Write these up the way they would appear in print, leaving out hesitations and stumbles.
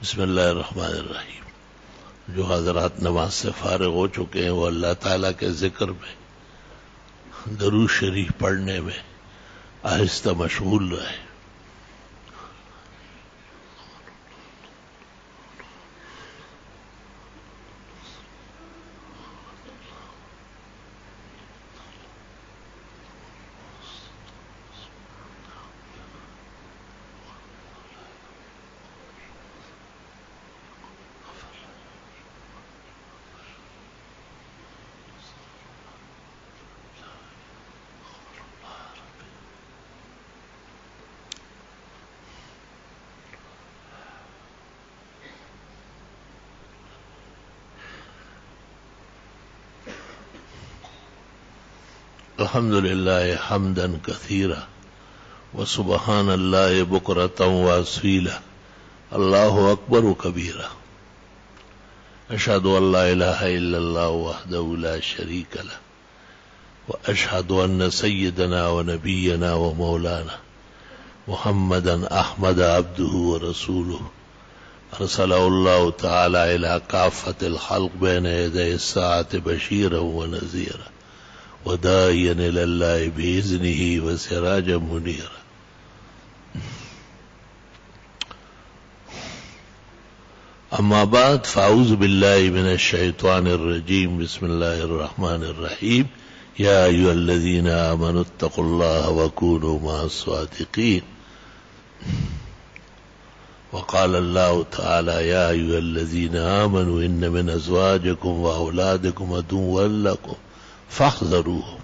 بسم اللہ الرحمن الرحیم۔ جو حضرات نماز سے فارغ ہو چکے ہیں وہ اللہ تعالیٰ کے ذکر میں، درود شریف پڑھنے میں آہستہ مشغول رہے۔ الحمد للہ حمدا کثیرا وسبحان اللہ بکرۃ واصیلا اللہ اکبر کبیرا اشہد ان لا الہ الا اللہ وحدہ لا شریک لہ واشہد ان سیدنا ونبینا ومولانا محمدا احمد عبدہ ورسولہ ارسلہ اللہ تعالی الی کافۃ الخلق بین یدی الساعۃ بشیرا ونذیرا وداعیا الی اللہ بإذنہ وسراجا منیرا۔ اما بعد فاعوذ باللہ من الشیطان الرجیم بسم اللہ الرحمن الرحیم یا ایھا الذین آمنوا اتقوا اللہ وکونوا مع الصادقین۔ وقال اللہ تعالی یا ایھا الذین آمنوا ان من ازواجکم واولادکم عدوا لکم فاحذروهم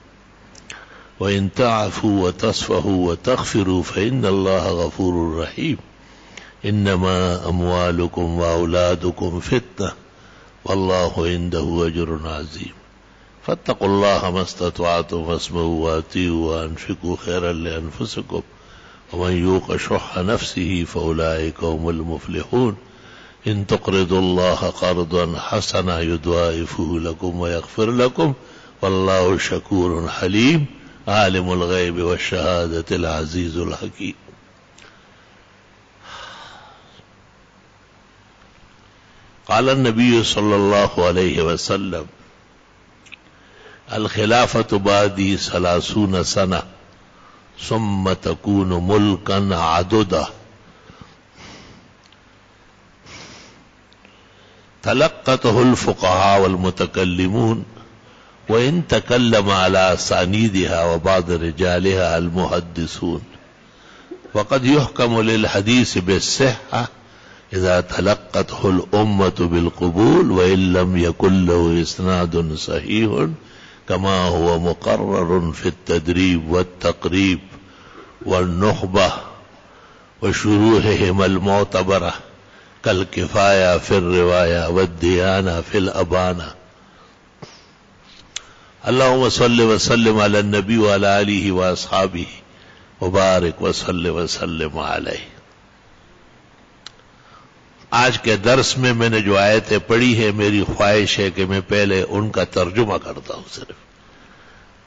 وإن تعفوا وتصفحوا وتغفروا فإن الله غفور رحيم إنما أموالكم وأولادكم فتنة والله عنده أجر عظيم فاتقوا الله ما استطعتم واسمعوا وأطيعوا وأنفقوا خيرا لأنفسكم ومن يوق شح نفسه فأولئك هم المفلحون إن تقرضوا الله قرضا حسنا يضاعفه لكم ويغفر لكم واللہ شکور حلیم عالم الغیب والشہادۃ العزیز الحکیم۔ قال النبی صلی اللہ علیہ وسلم الخلافۃ بعدی 30 سنہ ثم تکون ملکا عضدا تلقته الفقهاء والمتکلمون وإن تكلم على أسانيدها وبعض رجالها المحدثون وقد يحكم للحديث بالصحة إذا تلقته الأمة بالقبول وإن لم يكن له إسناد صحيح كما هو مقرر في التدريب والتقريب والنخبة وشروحهم المعتبرة كالكفاية في الرواية والديانة في الأبانة۔ اللہم صل وسلم علی النبی وعلی آلہ واصحابہ وبارک وصل وسلم علیہ۔ آج کے درس میں نے جو آیتیں پڑھی ہے میری خواہش ہے کہ میں پہلے ان کا ترجمہ کرتا ہوں صرف،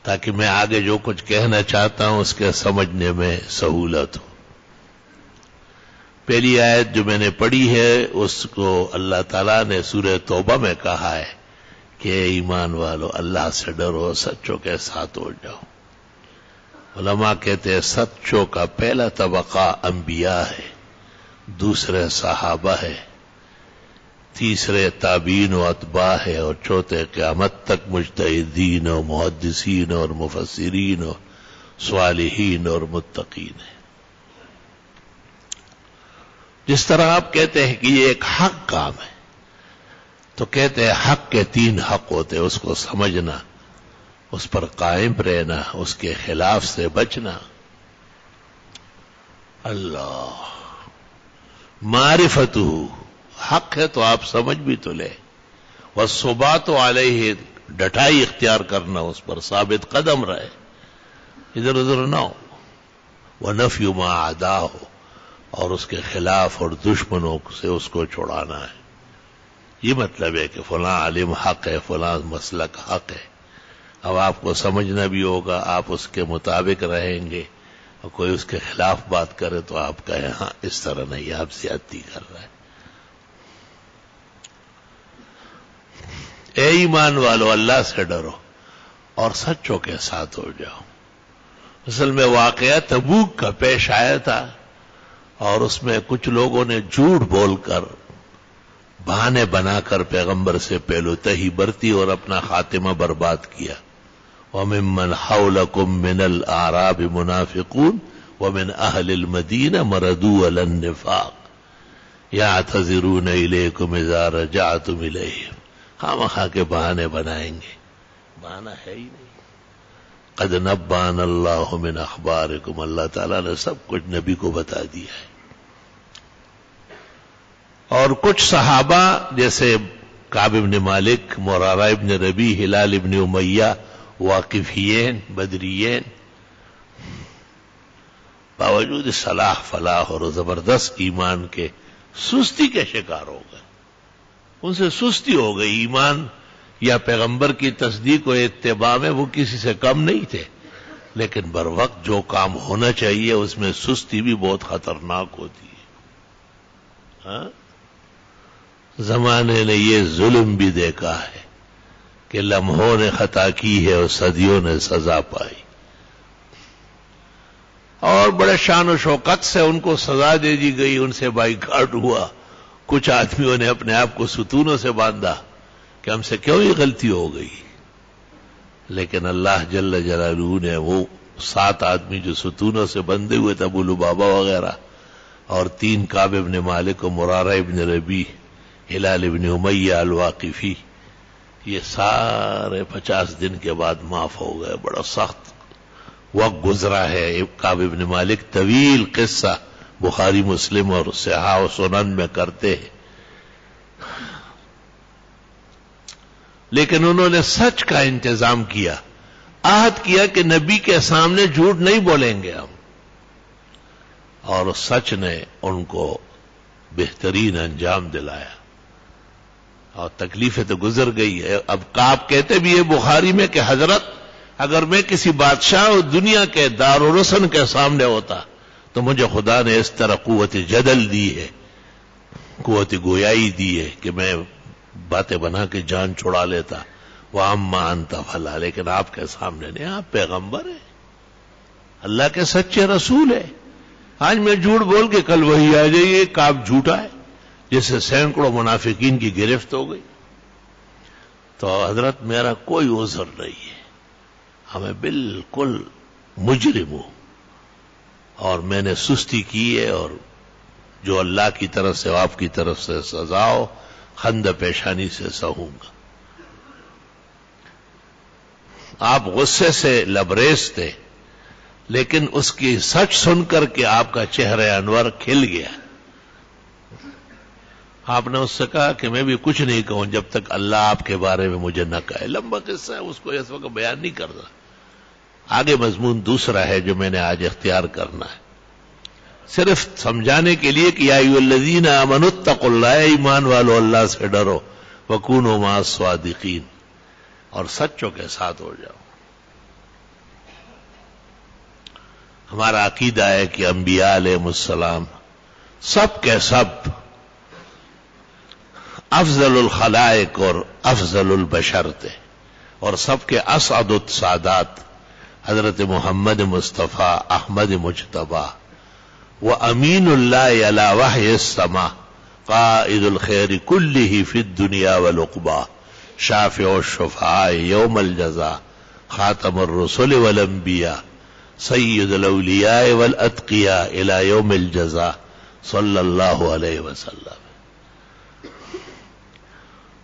تاکہ میں آگے جو کچھ کہنا چاہتا ہوں اس کے سمجھنے میں سہولت ہو۔ پہلی آیت جو میں نے پڑھی ہے اس کو اللہ تعالیٰ نے سورہ توبہ میں کہا ہے کہ ایمان والو اللہ سے ڈرو، سچوں کے ساتھ ہو جاؤ۔ علماء کہتے ہیں سچوں کا پہلا طبقہ انبیاء ہے، دوسرے صحابہ ہے، تیسرے تابعین و اتباع ہے، اور چوتھے قیامت تک مجتہدین اور محدثین اور مفسرین اور صالحین اور متقین ہیں۔ جس طرح آپ کہتے ہیں کہ یہ ایک حق کام ہے تو کہتے ہیں حق کے 3 حق ہوتے ہیں، اس کو سمجھنا، اس پر قائم رہنا، اس کے خلاف سے بچنا۔ اللہ معرفتہ حق ہے تو آپ سمجھ بھی تو لے، والثبات علیہ ڈٹائی اختیار کرنا، اس پر ثابت قدم رہے، ادھر ادھر نہ ہو، ونفی ما عداہ اور اس کے خلاف اور دشمنوں سے اس کو چھڑانا ہے۔ یہ مطلب ہے کہ فلاں عالم حق ہے، فلاں مسلک حق ہے۔ اب آپ کو سمجھنا بھی ہوگا، آپ اس کے مطابق رہیں گے، اور کوئی اس کے خلاف بات کرے تو آپ کہیں ہاں اس طرح نہیں، آپ زیادتی کر رہے ہیں۔ اے ایمان والو اللہ سے ڈرو اور سچوں کے ساتھ ہو جاؤ۔ اصل میں واقعہ تبوک کا پیش آیا تھا اور اس میں کچھ لوگوں نے جھوٹ بول کر بہانے بنا کر پیغمبر سے پہلو تہی برتی اور اپنا خاتمہ برباد کیا۔ وَمِمَّنْ حَوْلَكُمْ مِنَ الْأَعْرَابِ مُنَافِقُونَ وَمِنْ أَهْلِ الْمَدِينَةِ مَرَدُوا عَلَى النِّفَاقِ يَعْتَذِرُونَ إِلَيْكُمْ إِذَا رَجَعْتُمْ إِلَيْهِمْ خامخواہ کے بہانے بنائیں گے، بہانہ ہے ہی نہیں۔ قد نبأنا اللہ من اخبارکم، اللہ تعالیٰ نے سب کچھ نبی کو بتا دیا ہے۔ اور کچھ صحابہ جیسے کعب بن مالک، مرارہ ابن ربیع، ہلال ابن امیہ، واقفیین، بدریین، باوجود صلاح فلاح اور زبردست ایمان کے سستی کے شکار ہو گئے۔ ان سے سستی ہو گئی، ایمان یا پیغمبر کی تصدیق و اتباع میں وہ کسی سے کم نہیں تھے، لیکن بر وقت جو کام ہونا چاہیے اس میں سستی بھی بہت خطرناک ہوتی ہے۔ ہاں؟ زمانے نے یہ ظلم بھی دیکھا ہے کہ لمحوں نے خطا کی ہے اور صدیوں نے سزا پائی، اور بڑے شان و شوکت سے ان کو سزا دے دی گئی، ان سے بائیکاٹ ہوا۔ کچھ آدمیوں نے اپنے آپ کو ستونوں سے باندھا کہ ہم سے کیوں یہ غلطی ہو گئی، لیکن اللہ جل جلالہ نے وہ 7 آدمی جو ستونوں سے بندھے ہوئے تھے، ابو لبابہ وغیرہ، اور 3 کعب ابن مالک و مرارہ ابن ربیع، ہلال ابن امیہ الواقفی، یہ سارے 50 دن کے بعد معاف ہو گئے۔ بڑا سخت وقت گزرا ہے۔ کعب ابن مالک طویل قصہ بخاری مسلم اور صحاح و سنن میں کرتے ہیں، لیکن انہوں نے سچ کا انتظام کیا، عہد کیا کہ نبی کے سامنے جھوٹ نہیں بولیں گے ہم، اور سچ نے ان کو بہترین انجام دلایا، اور تکلیفیں تو گزر گئی ہے۔ اب کعب کہتے بھی ہے بخاری میں کہ حضرت اگر میں کسی بادشاہ اور دنیا کے دارالحسن کے سامنے ہوتا تو مجھے خدا نے اس طرح قوت جدل دی ہے، قوت گویائی دی ہے کہ میں باتیں بنا کے جان چھڑا لیتا۔ وَأَمَّا أَنْتَ فَلَا، لیکن آپ کے سامنے نہیں، آپ پیغمبر ہیں، اللہ کے سچے رسول ہیں۔ آج میں جھوٹ بول کے کل وہی آ جائیے کہ آپ جھوٹا ہے، جس سے سینکڑوں منافقین کی گرفت ہو گئی۔ تو حضرت میرا کوئی عذر نہیں ہے، ہمیں بالکل مجرم ہوں، اور میں نے سستی کی ہے، اور جو اللہ کی طرف سے آپ کی طرف سے سزا ہو خند پیشانی سے سہوں گا۔ آپ غصے سے لبریز تھے، لیکن اس کی سچ سن کر کے آپ کا چہرہ انور کھل گیا۔ آپ نے اس سے کہا کہ میں بھی کچھ نہیں کہوں جب تک اللہ آپ کے بارے میں مجھے نہ کہے۔ لمبا قصہ ہے، اس کو اس وقت بیان نہیں کرتا، آگے مضمون دوسرا ہے جو میں نے آج اختیار کرنا ہے، صرف سمجھانے کے لیے کہ یا ایھا الذین آمنوا اتقوا اللہ، ایمان والو اللہ سے ڈرو، وکونوا مع الصادقین، اور سچوں کے ساتھ ہو جاؤ۔ ہمارا عقیدہ ہے کہ انبیاء علیہ السلام سب کے سب افضل الخلائق اور افضل البشر تھے، اور سب کے اسعد السادات حضرت محمد مصطفیٰ احمد مجتبیٰ وامین اللہ علی وحی السماء قائد الخیر کلہ فی الدنیا والعقبیٰ شافع الشفعاء یوم الجزاء خاتم الرسل والانبیاء سید الاولیاء والاتقیاء الی یوم الجزاء صلی اللہ علیہ وسلم۔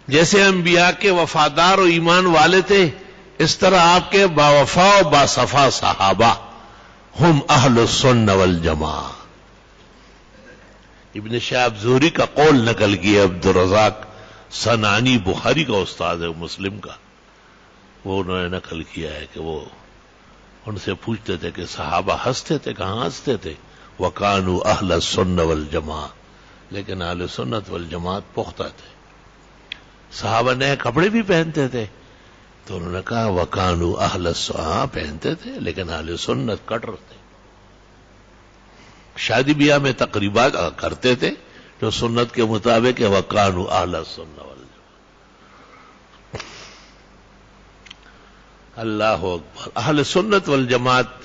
جیسے انبیاء کے وفادار و ایمان والے تھے، اس طرح آپ کے باوفا و باصفا صحابہ ہم اہل السنہ والجماعہ۔ ابن شہاب زہری کا قول نقل کیا، عبدالرزاق صنعانی بخاری کا استاد ہے مسلم کا، وہ انہوں نے نقل کیا ہے کہ وہ ان سے پوچھتے تھے کہ صحابہ ہنستے تھے، کہاں ہنستے تھے؟ وَكَانُوا أَهْلَ السُّنَّةِ وَالْجَمَاعَةِ، لیکن اہل سنت والجماعت پختہ تھے۔ صحابہ نئے کپڑے بھی پہنتے تھے، تو انہوں نے کہا وَكَانُوا أَهْلَ السُّنَّةِ، پہنتے تھے لیکن اہل سنت کٹر تھے۔ شادی بیاہ میں تقریبات کرتے تھے جو سنت کے مطابق وَكَانُوا أَهْلَ السُّنَّةِ وَالْجَمَاعَةِ۔ اللہ اکبر. اہل سنت والجماعت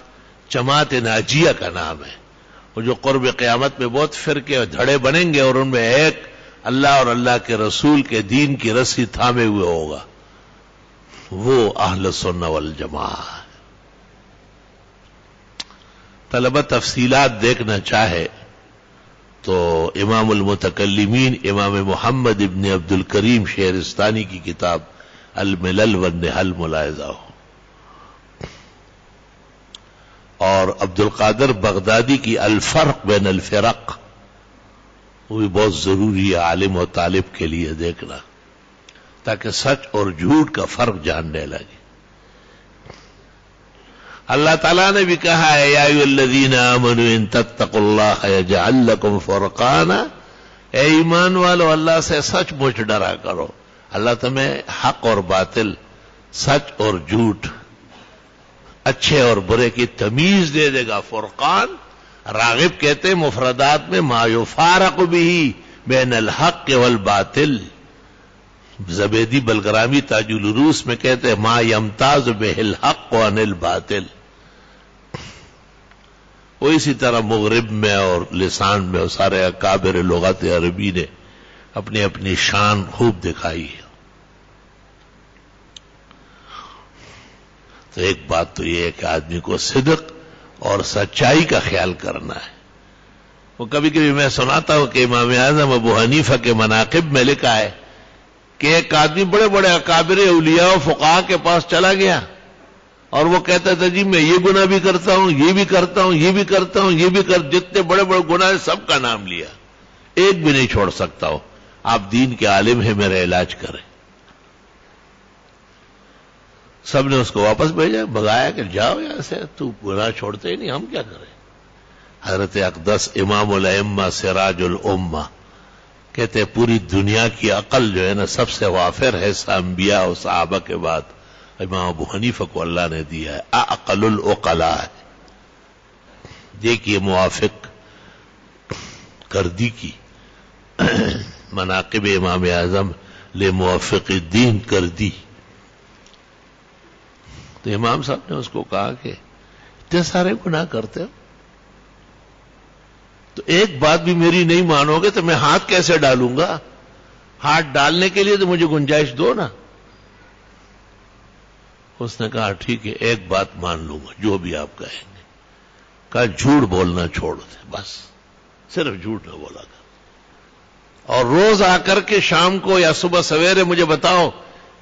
جماعت ناجیہ کا نام ہے. وہ جو قرب قیامت میں بہت فرقے اور دھڑے بنیں گے اور ان میں ایک اللہ اور اللہ کے رسول کے دین کی رسی تھامے ہوئے ہوگا، وہ اہل سنت والجماعت. طلبہ تفصیلات دیکھنا چاہے تو امام المتکلمین امام محمد ابن عبد الکریم شہرستانی کی کتاب الملل والنحل ملاحظہ ہو، اور عبد القادر بغدادی کی الفرق بین الفرق، وہ بھی بہت ضروری ہے عالم و طالب کے لیے دیکھنا، تاکہ سچ اور جھوٹ کا فرق جاننے لگے. اللہ تعالیٰ نے بھی کہا ہے یا ایھا الذین آمنوا ان تتقوا اللہ یجعل لکم فرقانا، اے ایمان والو اللہ سے سچ مچ ڈرا کرو، اللہ تمہیں حق اور باطل، سچ اور جھوٹ، اچھے اور برے کی تمیز دے دے گا. فرقان راغب کہتے ہیں مفردات میں ما یفارق به بین الحق والباطل. زبیدی بلگرامی تاج العروس میں کہتے ہیں ما یمتاز به الحق عن الباطل. وہ اسی طرح مغرب میں اور لسان میں اور سارے اکابر لغت عربی نے اپنی اپنی شان خوب دکھائی ہے. تو ایک بات تو یہ ہے کہ آدمی کو صدق اور سچائی کا خیال کرنا ہے. وہ کبھی کبھی میں سناتا ہوں کہ امام اعظم ابو حنیفہ کے مناقب میں لکھا ہے کہ ایک آدمی بڑے بڑے اکابر اولیاء و فقہاء کے پاس چلا گیا اور وہ کہتا تھا جی میں یہ گناہ بھی کرتا ہوں، یہ بھی کرتا ہوں، یہ بھی کرتا ہوں، یہ بھی جتنے بڑے بڑے گناہ سب کا نام لیا، ایک بھی نہیں چھوڑ سکتا ہوں. آپ دین کے عالم ہیں، میرا علاج کریں. سب نے اس کو واپس بھیجا، بھگایا کہ جاؤ یہاں سے، تو گناہ چھوڑتے ہی نہیں، ہم کیا کریں. حضرت اقدس امام الائمہ سراج الامہ کہتے پوری دنیا کی عقل جو ہے نا سب سے وافر ہے انبیاء اور صحابہ کے بعد امام ابو حنیفہ کو اللہ نے دیا ہے، اعقل العقلاء ہے. دیکھیے موافق کردی کی مناقب امام اعظم لموافق الدین کردی. تو امام صاحب نے اس کو کہا کہ اتنے سارے گناہ کرتے ہو تو ایک بات بھی میری نہیں مانو گے تو میں ہاتھ کیسے ڈالوں گا؟ ہاتھ ڈالنے کے لیے تو مجھے گنجائش دو نا. اس نے کہا ٹھیک ہے ایک بات مان لوں گا جو بھی آپ کہیں گے. کہا جھوٹ بولنا چھوڑ دے، بس صرف جھوٹ نہ بولا کر، اور روز آ کر کے شام کو یا صبح سویرے مجھے بتاؤ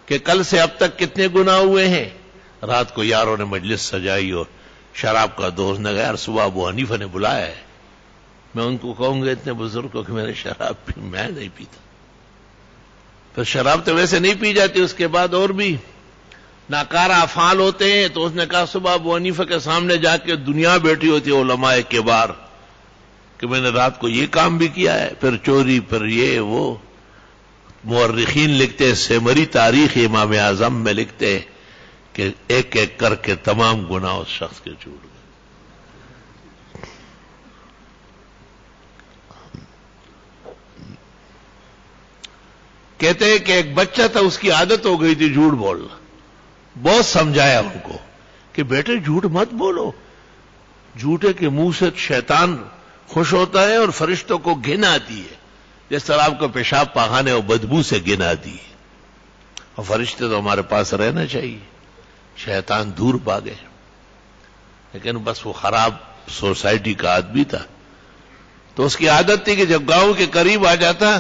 کہ کل سے اب تک کتنے گناہ ہوئے ہیں. رات کو یاروں نے مجلس سجائی اور شراب کا دوست نے گیا، صبح ابو حنیفہ نے بلایا ہے. میں ان کو کہوں گا اتنے بزرگوں کہ میں نے شراب پی، میں نہیں پیتا. پھر شراب تو ویسے نہیں پی جاتی، اس کے بعد اور بھی ناکارہ افعال ہوتے ہیں. تو اس نے کہا صبح ابو حنیفہ کے سامنے جا کے دنیا بیٹھی ہوتی ہے علماء کبار کہ میں نے رات کو یہ کام بھی کیا ہے، پھر چوری، پھر یہ وہ. مورخین لکھتے ہیں، سیمری تاریخ امام اعظم میں لکھتے ہیں کہ ایک ایک کر کے تمام گناہ اس شخص کے چھوٹ گئے. کہتے ہیں کہ ایک بچہ تھا، اس کی عادت ہو گئی تھی جھوٹ بولنا. بہت سمجھایا ان کو کہ بیٹے جھوٹ مت بولو، جھوٹے کے منہ سے شیطان خوش ہوتا ہے اور فرشتوں کو گھن آتی ہے، جس طرح آپ کو پیشاب پاخانے اور بدبو سے گھن آتی ہے. اور فرشتے تو ہمارے پاس رہنا چاہیے، شیطان دور بھاگے. لیکن بس وہ خراب سوسائٹی کا آدمی تھا، تو اس کی عادت تھی کہ جب گاؤں کے قریب آ جاتا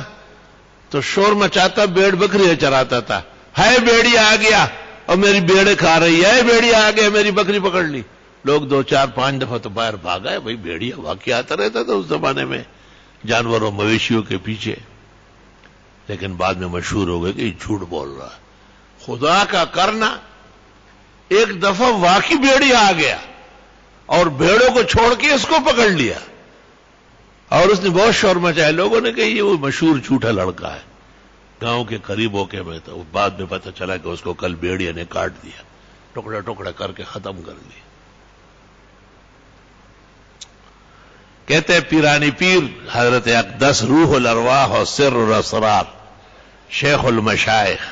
تو شور مچاتا، بھیڑ بکری چراتا تھا. ہے بیڑی آ گیا اور میری بھیڑیں کھا رہی ہے، بیڑی آ گیا میری بکری پکڑ لی. لوگ 2 4 5 دفعہ تو باہر بھاگا ہے. بھائی بیڑیا واقعہ آتا رہتا تھا اس زمانے میں جانوروں مویشیوں کے پیچھے. لیکن بعد میں مشہور ہو گئے کہ یہ جھوٹ بول رہا ہے. خدا کا کرنا ایک دفعہ واقعی بیڑی آ گیا اور بھیڑوں کو چھوڑ کے اس کو پکڑ لیا اور اس نے بہت شور مچایا. لوگوں نے کہا یہ وہ مشہور جھوٹا لڑکا ہے گاؤں کے قریب ہو کے. میں تو بعد میں پتہ چلا کہ اس کو کل بیڑیا نے کاٹ دیا، ٹکڑا ٹکڑا کر کے ختم کر دیا. کہتے ہیں پیرانی پیر حضرت اقدس روح الارواح اور سر الاسرار شیخ المشائخ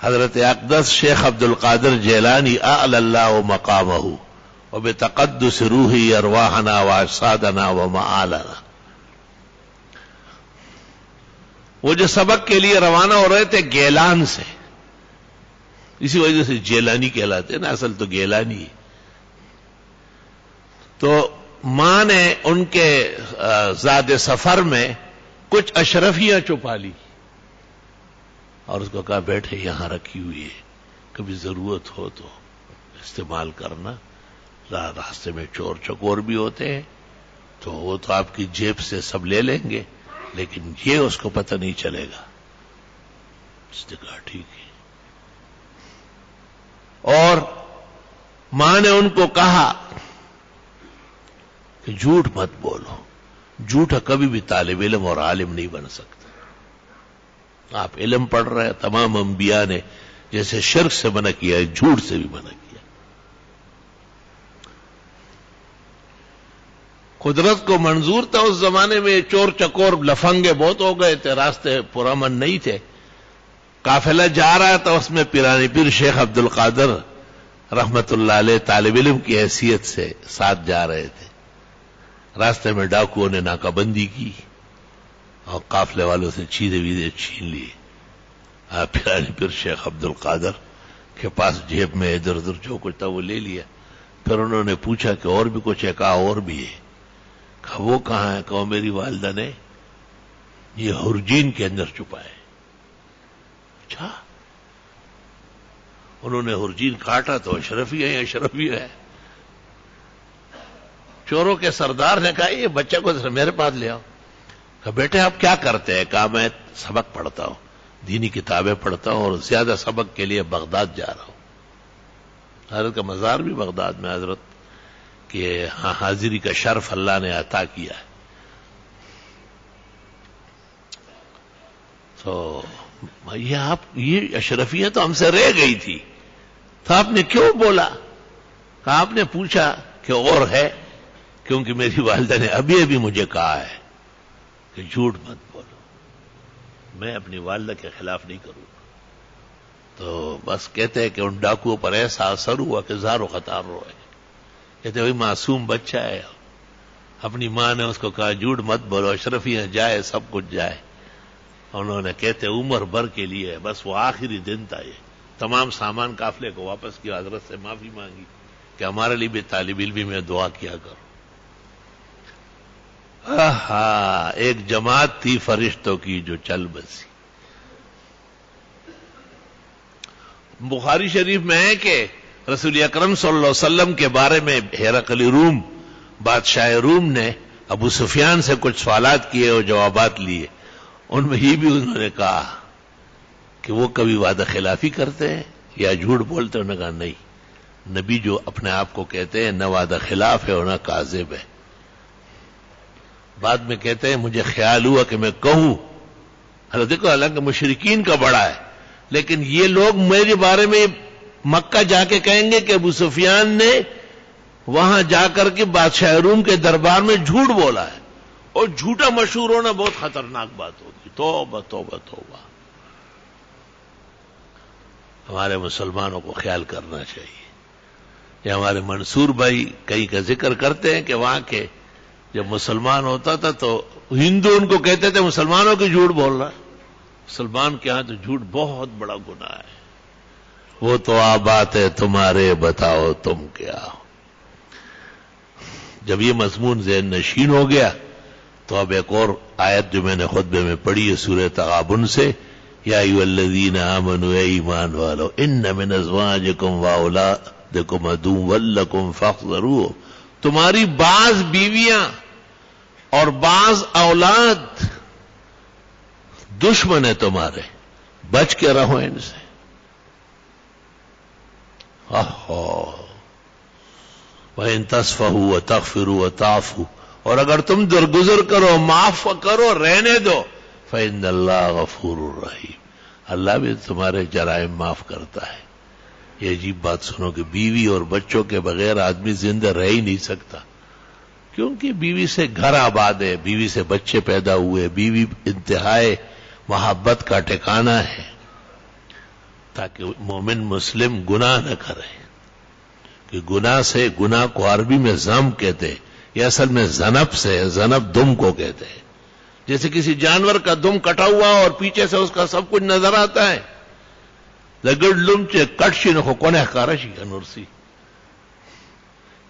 حضرت اقدس شیخ عبد القادر جیلانی اعلی اللہ مقامہ وبتقدس روحی ارواحنا واجسادنا ومآلنا. وہ جو سبق کے لیے روانہ ہو رہے تھے گیلان سے، اسی وجہ سے جیلانی کہلاتے نا، اصل تو گیلانی ہے. تو ماں نے ان کے زاد سفر میں کچھ اشرفیاں چھپا لی اور اس کو کہا بیٹھے یہاں رکھی ہوئی ہے، کبھی ضرورت ہو تو استعمال کرنا. راستے میں چور چکور بھی ہوتے ہیں تو وہ تو آپ کی جیب سے سب لے لیں گے، لیکن یہ اس کو پتہ نہیں چلے گا. اس نے کہا ٹھیک ہے. اور ماں نے ان کو کہا کہ جھوٹ مت بولو، جھوٹا کبھی بھی طالب علم اور عالم نہیں بن سکتا. آپ علم پڑھ رہے ہیں، تمام انبیاء نے جیسے شرک سے منع کیا ہے جھوٹ سے بھی منع کیا. قدرت کو منظور تھا اس زمانے میں، چور چکور لفنگے بہت ہو گئے تھے، راستے پرامن نہیں تھے. قافلہ جا رہا تھا، اس میں پیرانی پیر شیخ عبد القادر رحمت اللہ علیہ طالب علم کی حیثیت سے ساتھ جا رہے تھے. راستے میں ڈاکوؤں نے ناکہ بندی کی اور قافلے والوں سے چیزیں ویزیں چھین لیے. پیرانی پیر شیخ عبد القادر کے پاس جیب میں ادھر ادھر جو کچھ تھا وہ لے لیا. پھر انہوں نے پوچھا کہ اور بھی کچھ ہے؟ کہا اور بھی ہے. کہا وہ کہاں ہے؟ کہا میری والدہ نے یہ ہرجین کے اندر چھپا ہے. اچھا، انہوں نے ہرجین کاٹا تو اشرفی ہے، اشرفی ہے. چوروں کے سردار نے کہا یہ بچے کو میرے پاس لے آؤ. کہا بیٹے آپ کیا کرتے ہیں؟ کہا میں سبق پڑھتا ہوں، دینی کتابیں پڑھتا ہوں اور زیادہ سبق کے لیے بغداد جا رہا ہوں. حضرت کا مزار بھی بغداد میں، حضرت کہ حاضری کا شرف اللہ نے عطا کیا ہے. تو یہ اشرفیاں تو ہم سے رہ گئی تھی، تو آپ نے کیوں بولا؟ کہا آپ نے پوچھا کہ اور ہے، کیونکہ میری والدہ نے ابھی مجھے کہا ہے کہ جھوٹ مت بولو. میں اپنی والدہ کے خلاف نہیں کروں گا. تو بس کہتے ہیں کہ ان ڈاکوؤں پر ایسا اثر ہوا کہ زارو خطار روئے. کہتے وہی معصوم بچہ ہے، اپنی ماں نے اس کو کہا جھوٹ مت بولو، اشرفیاں جائے سب کچھ جائے. انہوں نے کہتے عمر بھر کے لیے، بس وہ آخری دن تھا، یہ تمام سامان قافلے کو واپس کیا، حضرت سے معافی مانگی کہ ہمارے لیے بھی طالب علمی میں دعا کیا کرو. ایک جماعت تھی فرشتوں کی جو چل بسی. بخاری شریف میں ہے کہ رسول اکرم صلی اللہ علیہ وسلم کے بارے میں ہرقل روم بادشاہ روم نے ابو سفیان سے کچھ سوالات کیے اور جوابات لیے. ان میں ہی بھی انہوں نے کہا کہ وہ کبھی وعدہ خلافی کرتے ہیں یا جھوٹ بولتے ہیں؟ انہوں نے کہا نہیں، نبی جو اپنے آپ کو کہتے ہیں نہ وعدہ خلاف ہے اور نہ کاذب ہے. بعد میں کہتے ہیں مجھے خیال ہوا کہ میں کہوں، دیکھو حالانکہ مشرکین کا بڑا ہے، لیکن یہ لوگ میرے بارے میں مکہ جا کے کہیں گے کہ ابو سفیان نے وہاں جا کر کے بادشاہ روم کے دربار میں جھوٹ بولا ہے، اور جھوٹا مشہور ہونا بہت خطرناک بات ہوگی. توبہ توبہ توبہ. ہمارے مسلمانوں کو خیال کرنا چاہیے. یہ ہمارے منصور بھائی کہیں کا ذکر کرتے ہیں کہ وہاں کے جب مسلمان ہوتا تھا تو ہندو ان کو کہتے تھے مسلمانوں کی جھوٹ بول رہا ہے. مسلمان کے ہاں تو جھوٹ بہت بڑا گناہ ہے. وہ تو بات ہے تمہارے، بتاؤ تم کیا. جب یہ مضمون ذہن نشین ہو گیا تو اب ایک اور آیت جو میں نے خطبے میں پڑھی ہے سورہ تغابن سے، یا ایھا الذین آمنوا، اے ایمان والو، ان من ازواجکم واولادکم عدوا لکم فاحذروہم، تمہاری بعض بیویاں اور بعض اولاد دشمن ہے تمہارے، بچ کے رہو ان سے. وَإِن تَصْفَحُوا وَتَغْفِرُوا وَتَعْفُوا، اور اگر تم درگزر کرو، معاف کرو، رہنے دو، فَإِنَّ اللَّهَ غَفُورٌ رَحِيمٌ، اللہ بھی تمہارے جرائم معاف کرتا ہے. یہ عجیب بات سنو کہ بیوی اور بچوں کے بغیر آدمی زندہ رہ ہی نہیں سکتا، کیونکہ بیوی سے گھر آباد ہے، بیوی سے بچے پیدا ہوئے، بیوی انتہائی محبت کا ٹھکانہ ہے. تاکہ مومن مسلم گناہ نہ کرے. کہ گناہ سے، گناہ کو عربی میں زم کہتے ہیں، یہ اصل میں زنب سے ہے، زنب دم کو کہتے ہیں. جیسے کسی جانور کا دم کٹا ہوا اور پیچھے سے اس کا سب کچھ نظر آتا ہے. لگڑ لم چے کٹشی نکو کونے کارشی انورسی.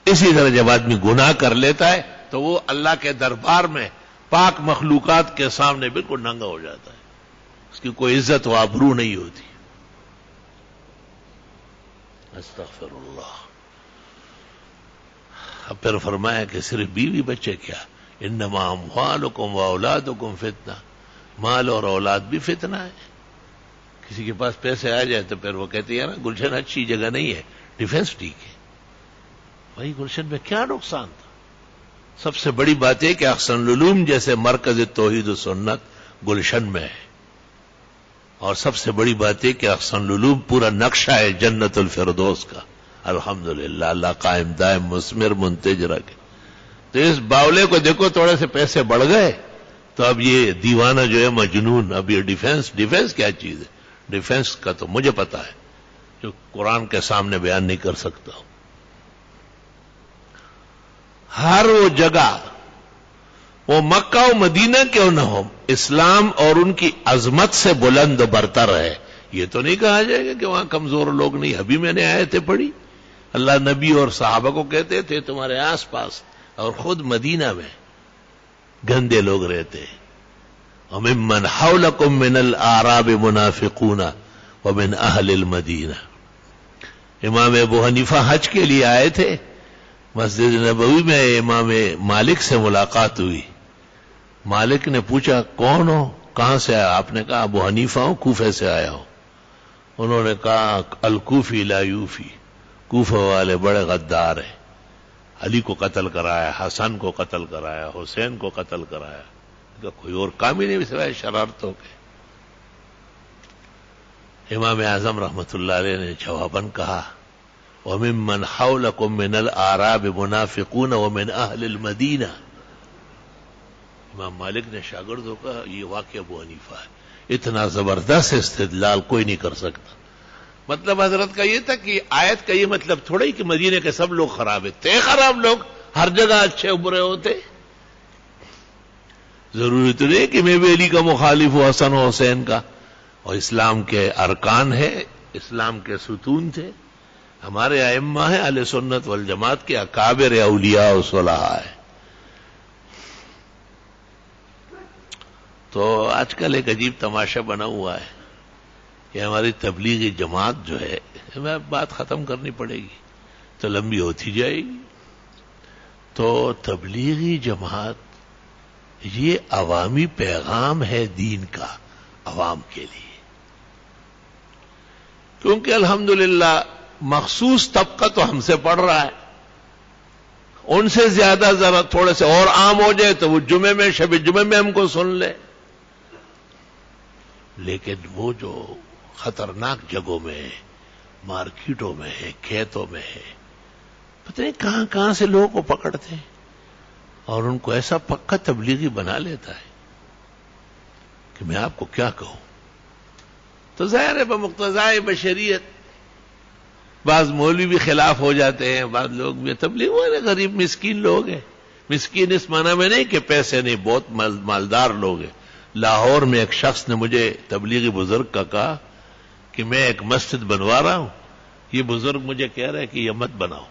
اسی طرح جب آدمی گناہ کر لیتا ہے تو وہ اللہ کے دربار میں پاک مخلوقات کے سامنے بالکل ننگا ہو جاتا ہے، اس کی کوئی عزت و آبرو نہیں ہوتی. استغفر اللہ. اب پھر فرمایا کہ صرف بیوی بچے کیا، انما اموالکم و اولادکم فتنہ، مال اور اولاد بھی فتنہ ہے. کسی کے پاس پیسے آ جائے تو پھر وہ کہتے ہیں نا گلشن اچھی جگہ نہیں ہے، ڈیفینس ٹھیک ہے. وہی گلشن میں کیا نقصان تھا؟ سب سے بڑی بات ہے کہ احسن العلوم جیسے مرکز توحید و سنت گلشن میں ہے، اور سب سے بڑی بات ہے کہ احسن العلوم پورا نقشہ ہے جنت الفردوس کا. الحمدللہ، اللہ قائم دائم مثمر منتج رکھے. تو اس باولے کو دیکھو تھوڑے سے پیسے بڑھ گئے تو اب یہ دیوانہ جو ہے مجنون. اب یہ ڈیفینس کیا چیز ہے؟ ڈیفینس کا تو مجھے پتا ہے جو قرآن کے سامنے بیان نہیں کر سکتا ہوں. ہر وہ جگہ، وہ مکہ و مدینہ کیوں نہ ہو، اسلام اور ان کی عظمت سے بلند و برتر ہے. یہ تو نہیں کہا جائے گا کہ وہاں کمزور لوگ نہیں. ابھی میں نے آیتیں پڑھی، اللہ نبی اور صحابہ کو کہتے تھے تمہارے آس پاس، اور خود مدینہ میں گندے لوگ رہتے ہیں. وَمِمَّنْ حَوْلَكُمْ مِنَ الْأَعْرَابِ مُنَافِقُونَ وَمِنْ أَهْلِ الْمَدِينَةِ. امام ابو حنیفہ حج کے لیے آئے تھے، مسجد نبوی میں امام مالک سے ملاقات ہوئی. مالک نے پوچھا کون ہو، کہاں سے آیا؟ آپ نے کہا ابو حنیفہ ہوں، کوفے سے آیا ہوں. انہوں نے کہا الکوفی لا یوفی، کوفہ والے بڑے غدار ہیں. علی کو قتل کرایا، حسن کو قتل کرایا، حسین کو قتل کرایا. کوئی اور کام ہی نہیں سوائے شرارتوں کے. امام اعظم رحمت اللہ علیہ نے جواباً کہا وَمِمَّنْ حَوْلَكُمْ مِنَ الْأَعْرَابِ مُنَافِقُونَ وَمِنْ أَهْلِ الْمَدِينَةِ. امام مالک نے شاگردوں کا یہ واقعہ ابو حنیفہ ہے. اتنا زبردست استدلال کوئی نہیں کر سکتا. مطلب حضرت کا یہ تھا کہ آیت کا یہ مطلب تھوڑا ہی کہ مدینے کے سب لوگ خراب تھے. خراب لوگ ہر جگہ اچھے ابھرے ہوتے. ضروری تو نہیں کہ میں بھی علی کا مخالف ہوں، حسن و حسین کا. اور اسلام کے ارکان ہے، اسلام کے ستون تھے. ہمارے ائمہ ہیں اہل سنت والجماعت کے اکابر اولیاء و صلحاء ہیں. تو آج کل ایک عجیب تماشا بنا ہوا ہے کہ ہماری تبلیغی جماعت جو ہے، ہمیں بات ختم کرنی پڑے گی تو لمبی ہوتی جائے گی. تو تبلیغی جماعت یہ عوامی پیغام ہے دین کا عوام کے لیے، کیونکہ الحمدللہ مخصوص طبقہ تو ہم سے پڑھ رہا ہے. ان سے زیادہ ذرا تھوڑے سے اور عام ہو جائے تو وہ جمعے میں، شب جمعے میں ہم کو سن لے. لیکن وہ جو خطرناک جگہوں میں، مارکیٹوں میں ہے، کھیتوں میں ہے، پتہ نہیں کہاں کہاں سے لوگوں کو پکڑتے ہیں اور ان کو ایسا پکا تبلیغی بنا لیتا ہے کہ میں آپ کو کیا کہوں. تو ظاہر ہے بمقتضائے بشریت بعض مولوی بھی خلاف ہو جاتے ہیں، بعض لوگ بھی. تبلیغ والے غریب مسکین لوگ ہیں. مسکین اس معنی میں نہیں کہ پیسے نہیں، بہت مالدار لوگ ہیں. لاہور میں ایک شخص نے مجھے تبلیغی بزرگ کا کہا کہ میں ایک مسجد بنوا رہا ہوں، یہ بزرگ مجھے کہہ رہے کہ یہ مت بناؤ،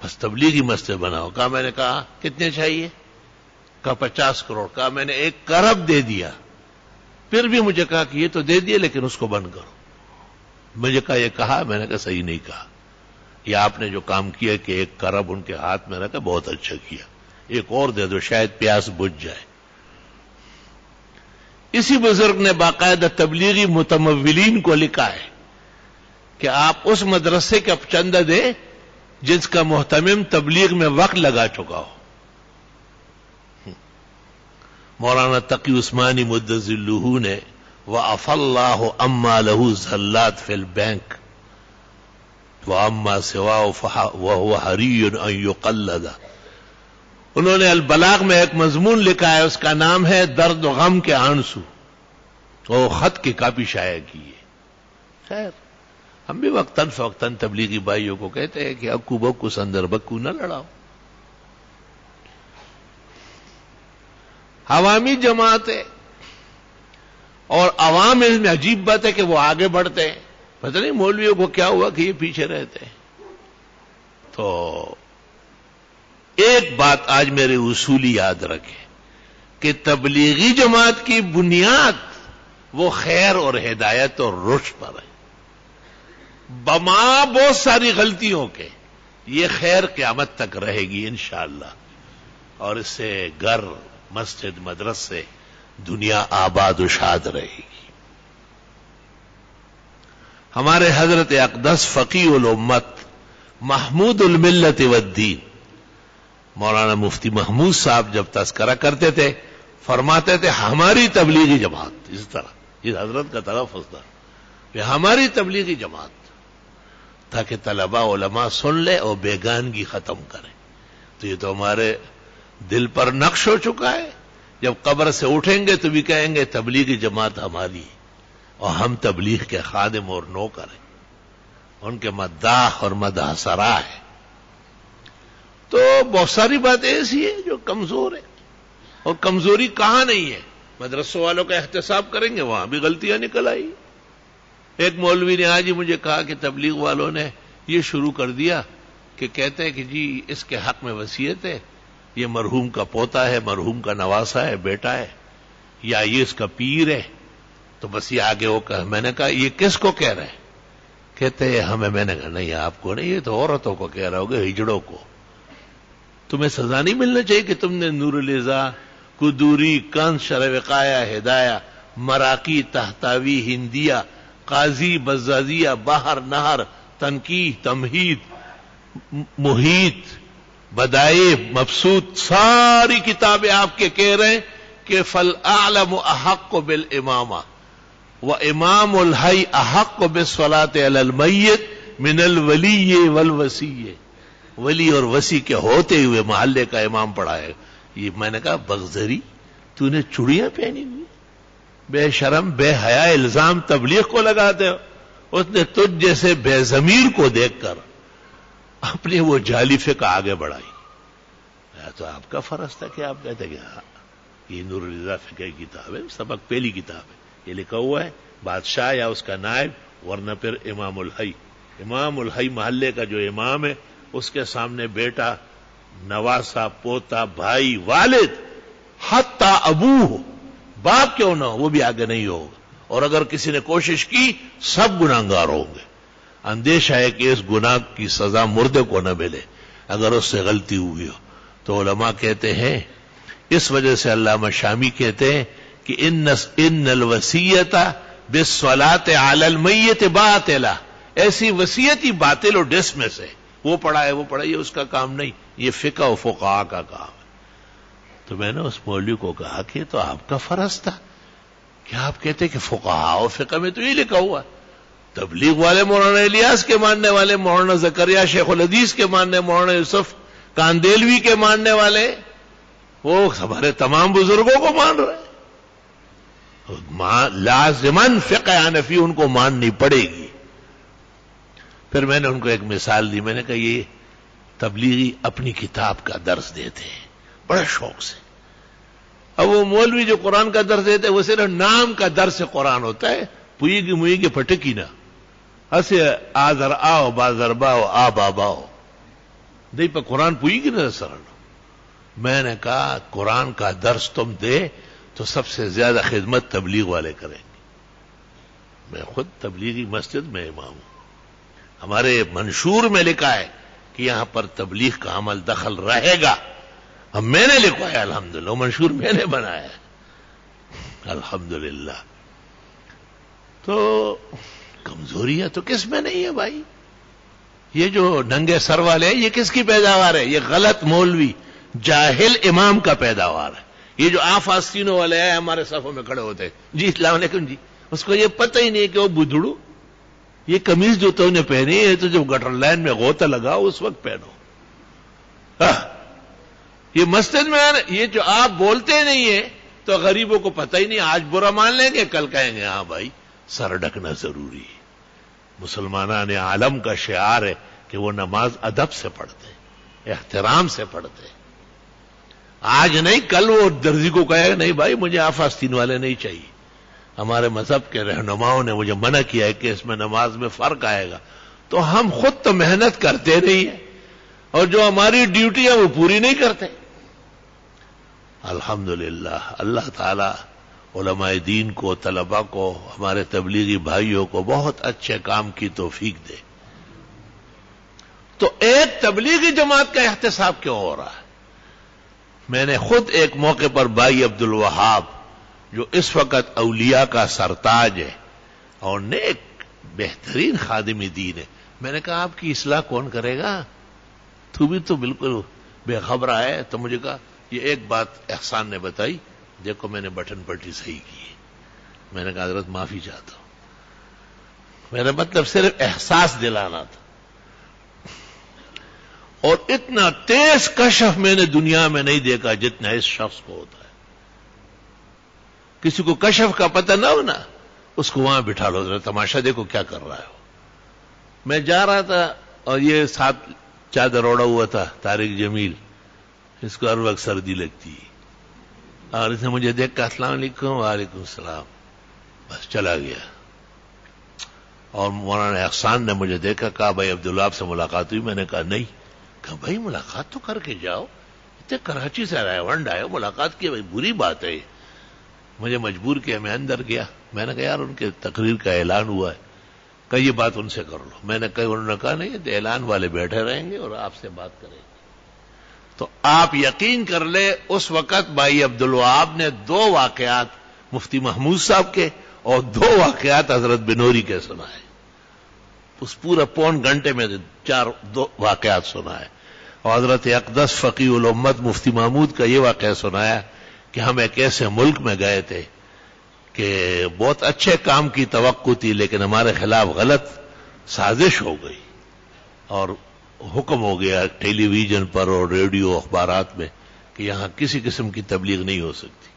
بس تبلیغی مسجد بناؤ. کہا میں نے کہا کتنے چاہیے؟ کہا 50 کروڑ. کہا میں نے 1 کروڑ دے دیا. پھر بھی مجھے کہا کہ یہ تو دے دیا لیکن اس کو بند کرو. مجھے کہا یہ کہا، میں نے کہا صحیح نہیں کہا. یہ آپ نے جو کام کیا کہ 1 کروڑ ان کے ہاتھ میں رکھا، بہت اچھا کیا. ایک اور دے دو شاید پیاس بجھ جائے. اسی بزرگ نے باقاعدہ تبلیغی متمولین کو لکھا ہے کہ آپ اس مدرسے کا چندہ دیں جس کا محتمم تبلیغ میں وقت لگا چکا ہو. مولانا تقی عثمانی مدظ اللہ نے وَعَفَى اللَّهُ أَمَّا لَهُ زَلَّاتْ فِي الْبَنْكِ وَأَمَّا سِوَاهُ وَهُوَ حَرِيٌّ أَن يُقَلَّدَ. انہوں نے البلاغ میں ایک مضمون لکھا ہے، اس کا نام ہے درد و غم کے آنسو. وہ خط کی کاپی شائع کی ہے. خیر ہم بھی وقتاً فوقتاً تبلیغی بھائیوں کو کہتے ہیں کہ اکو بکو سندر بکو نہ لڑاؤ. عوامی جماعت ہے اور عوام میں عجیب بات ہے کہ وہ آگے بڑھتے ہیں. پتہ نہیں مولویوں کو کیا ہوا کہ یہ پیچھے رہتے ہیں. تو ایک بات آج میرے اصولی یاد رکھیں کہ تبلیغی جماعت کی بنیاد وہ خیر اور ہدایت اور رشد پر ہے. بما بہت ساری غلطیوں کے یہ خیر قیامت تک رہے گی انشاءاللہ، اور اس سے گھر مسجد مدرسے دنیا آباد و شاد رہے گی. ہمارے حضرت اقدس فقیہ الامت محمود الملت والدین مولانا مفتی محمود صاحب جب تذکرہ کرتے تھے فرماتے تھے ہماری تبلیغی جماعت، اس طرح اس حضرت کا تلفظ تھا کہ ہماری تبلیغی جماعت، تاکہ طلباء علماء سن لے اور بیگانگی ختم کریں. تو یہ تو ہمارے دل پر نقش ہو چکا ہے. جب قبر سے اٹھیں گے تو بھی کہیں گے تبلیغی جماعت ہماری ہے اور ہم تبلیغ کے خادم اور نوکر ہیں، ان کے مداح اور مدح سرا ہے. تو بہت ساری باتیں ایسی ہیں جو کمزور ہیں، اور کمزوری کہاں نہیں ہے. مدرسوں والوں کا احتساب کریں گے وہاں بھی غلطیاں نکل آئی. ایک مولوی نے آج ہی مجھے کہا کہ تبلیغ والوں نے یہ شروع کر دیا کہ کہتے ہیں کہ جی اس کے حق میں وصیت ہے، یہ مرحوم کا پوتا ہے، مرحوم کا نواسا ہے، بیٹا ہے، یا یہ اس کا پیر ہے. تو بس یہ آگے وہ کہا. میں نے کہا یہ کس کو کہہ رہے ہیں؟ کہتے ہیں ہمیں. میں نے کہا نہیں آپ کو نہیں، یہ تو عورتوں کو کہہ رہا ہوگا، ہجڑوں کو. تمہیں سزا نہیں ملنا چاہیے کہ تم نے نور الازا، قدوری، کنز، شرح وقایا، ہدایہ، مراقی، تحتاوی، ہندیہ، قاضی، بزازیہ، بحر، نہر، تنقیح، تمہید، محیط، بدائع، مبسوط، ساری کتابیں آپ کے کہہ رہے ہیں کہ فالأعلم احق بالامامہ وامام الحی احق بالصلاۃ علی المیت من الولی والوصی. ولی اور وصی کے ہوتے ہوئے محلے کا امام پڑھا ہے. یہ میں نے کہا بغزری تو نے چڑیاں پہنی ہوئی، بے شرم بے حیا الزام تبلیغ کو لگاتے ہو. اس نے تجھ جیسے بے ضمیر کو دیکھ کر اپنی وہ جعلی فقہ آگے بڑھائی. تو آپ کا فرض تھا کہ آپ کہتے کہ ہاں یہ نور الرضا فقہ کی کتاب ہے، سبق پہلی کتاب ہے، یہ لکھا ہوا ہے بادشاہ یا اس کا نائب، ورنہ پھر امام الحی. امام الحی محلے کا جو امام ہے اس کے سامنے بیٹا، نواسا، پوتا، بھائی، والد، حتی ابوہ، باپ کیوں نہ ہو وہ بھی آگے نہیں ہوگا. اور اگر کسی نے کوشش کی سب گناہگار ہوں گے. اندیشہ ہے کہ اس گناہ کی سزا مردے کو نہ ملے اگر اس سے غلطی ہوئی ہو. تو علماء کہتے ہیں اس وجہ سے علامہ شامی کہتے ہیں کہ ان الوصیۃ بالصلاۃ علی المیت باطلہ، ایسی وصیت ہی باطل اور ڈس میں سے وہ پڑھا ہے وہ پڑھا، یہ اس کا کام نہیں، یہ فقہ و فقہاء کا کام ہے. تو میں نے اس مولوی کو کہا کہ تو آپ کا فرض تھا کہ آپ کہتے کہ فقہاء و فقہ میں تو یہ لکھا ہوا. تبلیغ والے مولانا الیاس کے ماننے والے، مولانا زکریا شیخ الحدیث کے ماننے، مولانا یوسف کاندیلوی کے ماننے والے، وہ ہمارے تمام بزرگوں کو مان رہے ہیں. لازماً فقہ حنفی ان کو ماننی پڑے گی. پھر میں نے ان کو ایک مثال دی. میں نے کہا یہ تبلیغی اپنی کتاب کا درس دیتے ہیں بڑے شوق سے. اب وہ مولوی جو قرآن کا درس دیتے وہ صرف نام کا درس قرآن ہوتا ہے، پوئی گی موئی گی پھٹکی نہ اسے آزر آؤ بازر باؤ آ باباؤ دئی پہ قرآن پوئی گی نہ سرل. میں نے کہا قرآن کا درس تم دے تو سب سے زیادہ خدمت تبلیغ والے کریں گے. میں خود تبلیغی مسجد میں امام ہوں. ہمارے منشور میں لکھا ہے کہ یہاں پر تبلیغ کا عمل دخل رہے گا. اب میں نے لکھوایا الحمدللہ، منشور میں نے بنایا ہے الحمدللہ. تو کمزوریاں تو کس میں نہیں ہے بھائی. یہ جو ننگے سر والے ہیں یہ کس کی پیداوار ہے؟ یہ غلط مولوی جاہل امام کا پیداوار ہے. یہ جو آستینوں والے ہیں ہمارے صفوں میں کھڑے ہوتے ہیں، جی السلام علیکم جی، اس کو یہ پتہ ہی نہیں کہ وہ بدھڑو یہ قمیض جو تو نے پہنی ہے تو جب گٹر لائن میں غوطہ لگا اس وقت پہنو. یہ مسجد میں یہ جو آپ بولتے نہیں ہیں تو غریبوں کو پتہ ہی نہیں. آج برا مان لیں گے، کل کہیں گے ہاں بھائی سر ڈھکنا ضروری ہے. مسلمانان عالم کا شعار ہے کہ وہ نماز ادب سے پڑھتے ہیں، احترام سے پڑھتے ہیں. آج نہیں، کل وہ درزی کو کہے گا نہیں بھائی مجھے آپ آستین والے نہیں چاہیے. ہمارے مذہب کے رہنماؤں نے مجھے منع کیا ہے کہ اس میں نماز میں فرق آئے گا. تو ہم خود تو محنت کرتے نہیں ہیں اور جو ہماری ڈیوٹی ہے وہ پوری نہیں کرتے. الحمدللہ اللہ تعالی علماء دین کو، طلباء کو، ہمارے تبلیغی بھائیوں کو بہت اچھے کام کی توفیق دے. تو ایک تبلیغی جماعت کا احتساب کیوں ہو رہا ہے؟ میں نے خود ایک موقع پر بھائی عبد الوہاب جو اس وقت اولیاء کا سرتاج ہے اور نیک بہترین خادم دین ہے، میں نے کہا آپ کی اصلاح کون کرے گا؟ تو بھی تو بالکل بے خبر ہے. تو مجھے کہا یہ ایک بات احسان نے بتائی، دیکھو میں نے بٹن پٹی صحیح کی. میں نے کہا حضرت معافی چاہتا ہوں، میرا مطلب صرف احساس دلانا تھا. اور اتنا تیز کشف میں نے دنیا میں نہیں دیکھا جتنا اس شخص کو ہوتا ہے. کسی کو کشف کا پتہ نہ ہونا، اس کو وہاں بٹھا لو، ذرا تماشا دیکھو کیا کر رہا ہے. میں جا رہا تھا اور یہ ساتھ چادر اوڑا ہوا تھا، طارق جمیل، اس کو ہر وقت سردی لگتی ہے، اور اس نے مجھے دیکھ کر السلام علیکم. وعلیکم السلام، بس چلا گیا. اور مولانا احسان نے مجھے دیکھا، کہا بھائی عبداللہ آپ سے ملاقات ہوئی؟ میں نے کہا نہیں. کہا بھائی ملاقات تو کر کے جاؤ، اتنے کراچی سے رائیونڈ آئے، ملاقات کی بھائی بری بات ہے. مجھے مجبور کیا، میں اندر گیا. میں نے کہا یار ان کے تقریر کا اعلان ہوا ہے، کہ یہ بات ان سے کر لو. میں نے کہا، انہوں نے کہا نہیں تو اعلان والے بیٹھے رہیں گے اور آپ سے بات کریں گے. تو آپ یقین کر لیں اس وقت بھائی عبدالوہاب نے 2 واقعات مفتی محمود صاحب کے اور 2 واقعات حضرت بنوری کے سنائے. اس پورا پون گھنٹے میں 2 واقعات سنائے. اور حضرت اقدس فقیہ الامت مفتی محمود کا یہ واقعہ سنایا کہ ہم ایک ایسے ملک میں گئے تھے کہ بہت اچھے کام کی توقع تھی، لیکن ہمارے خلاف غلط سازش ہو گئی اور حکم ہو گیا ٹیلی ویژن پر اور ریڈیو اخبارات میں کہ یہاں کسی قسم کی تبلیغ نہیں ہو سکتی.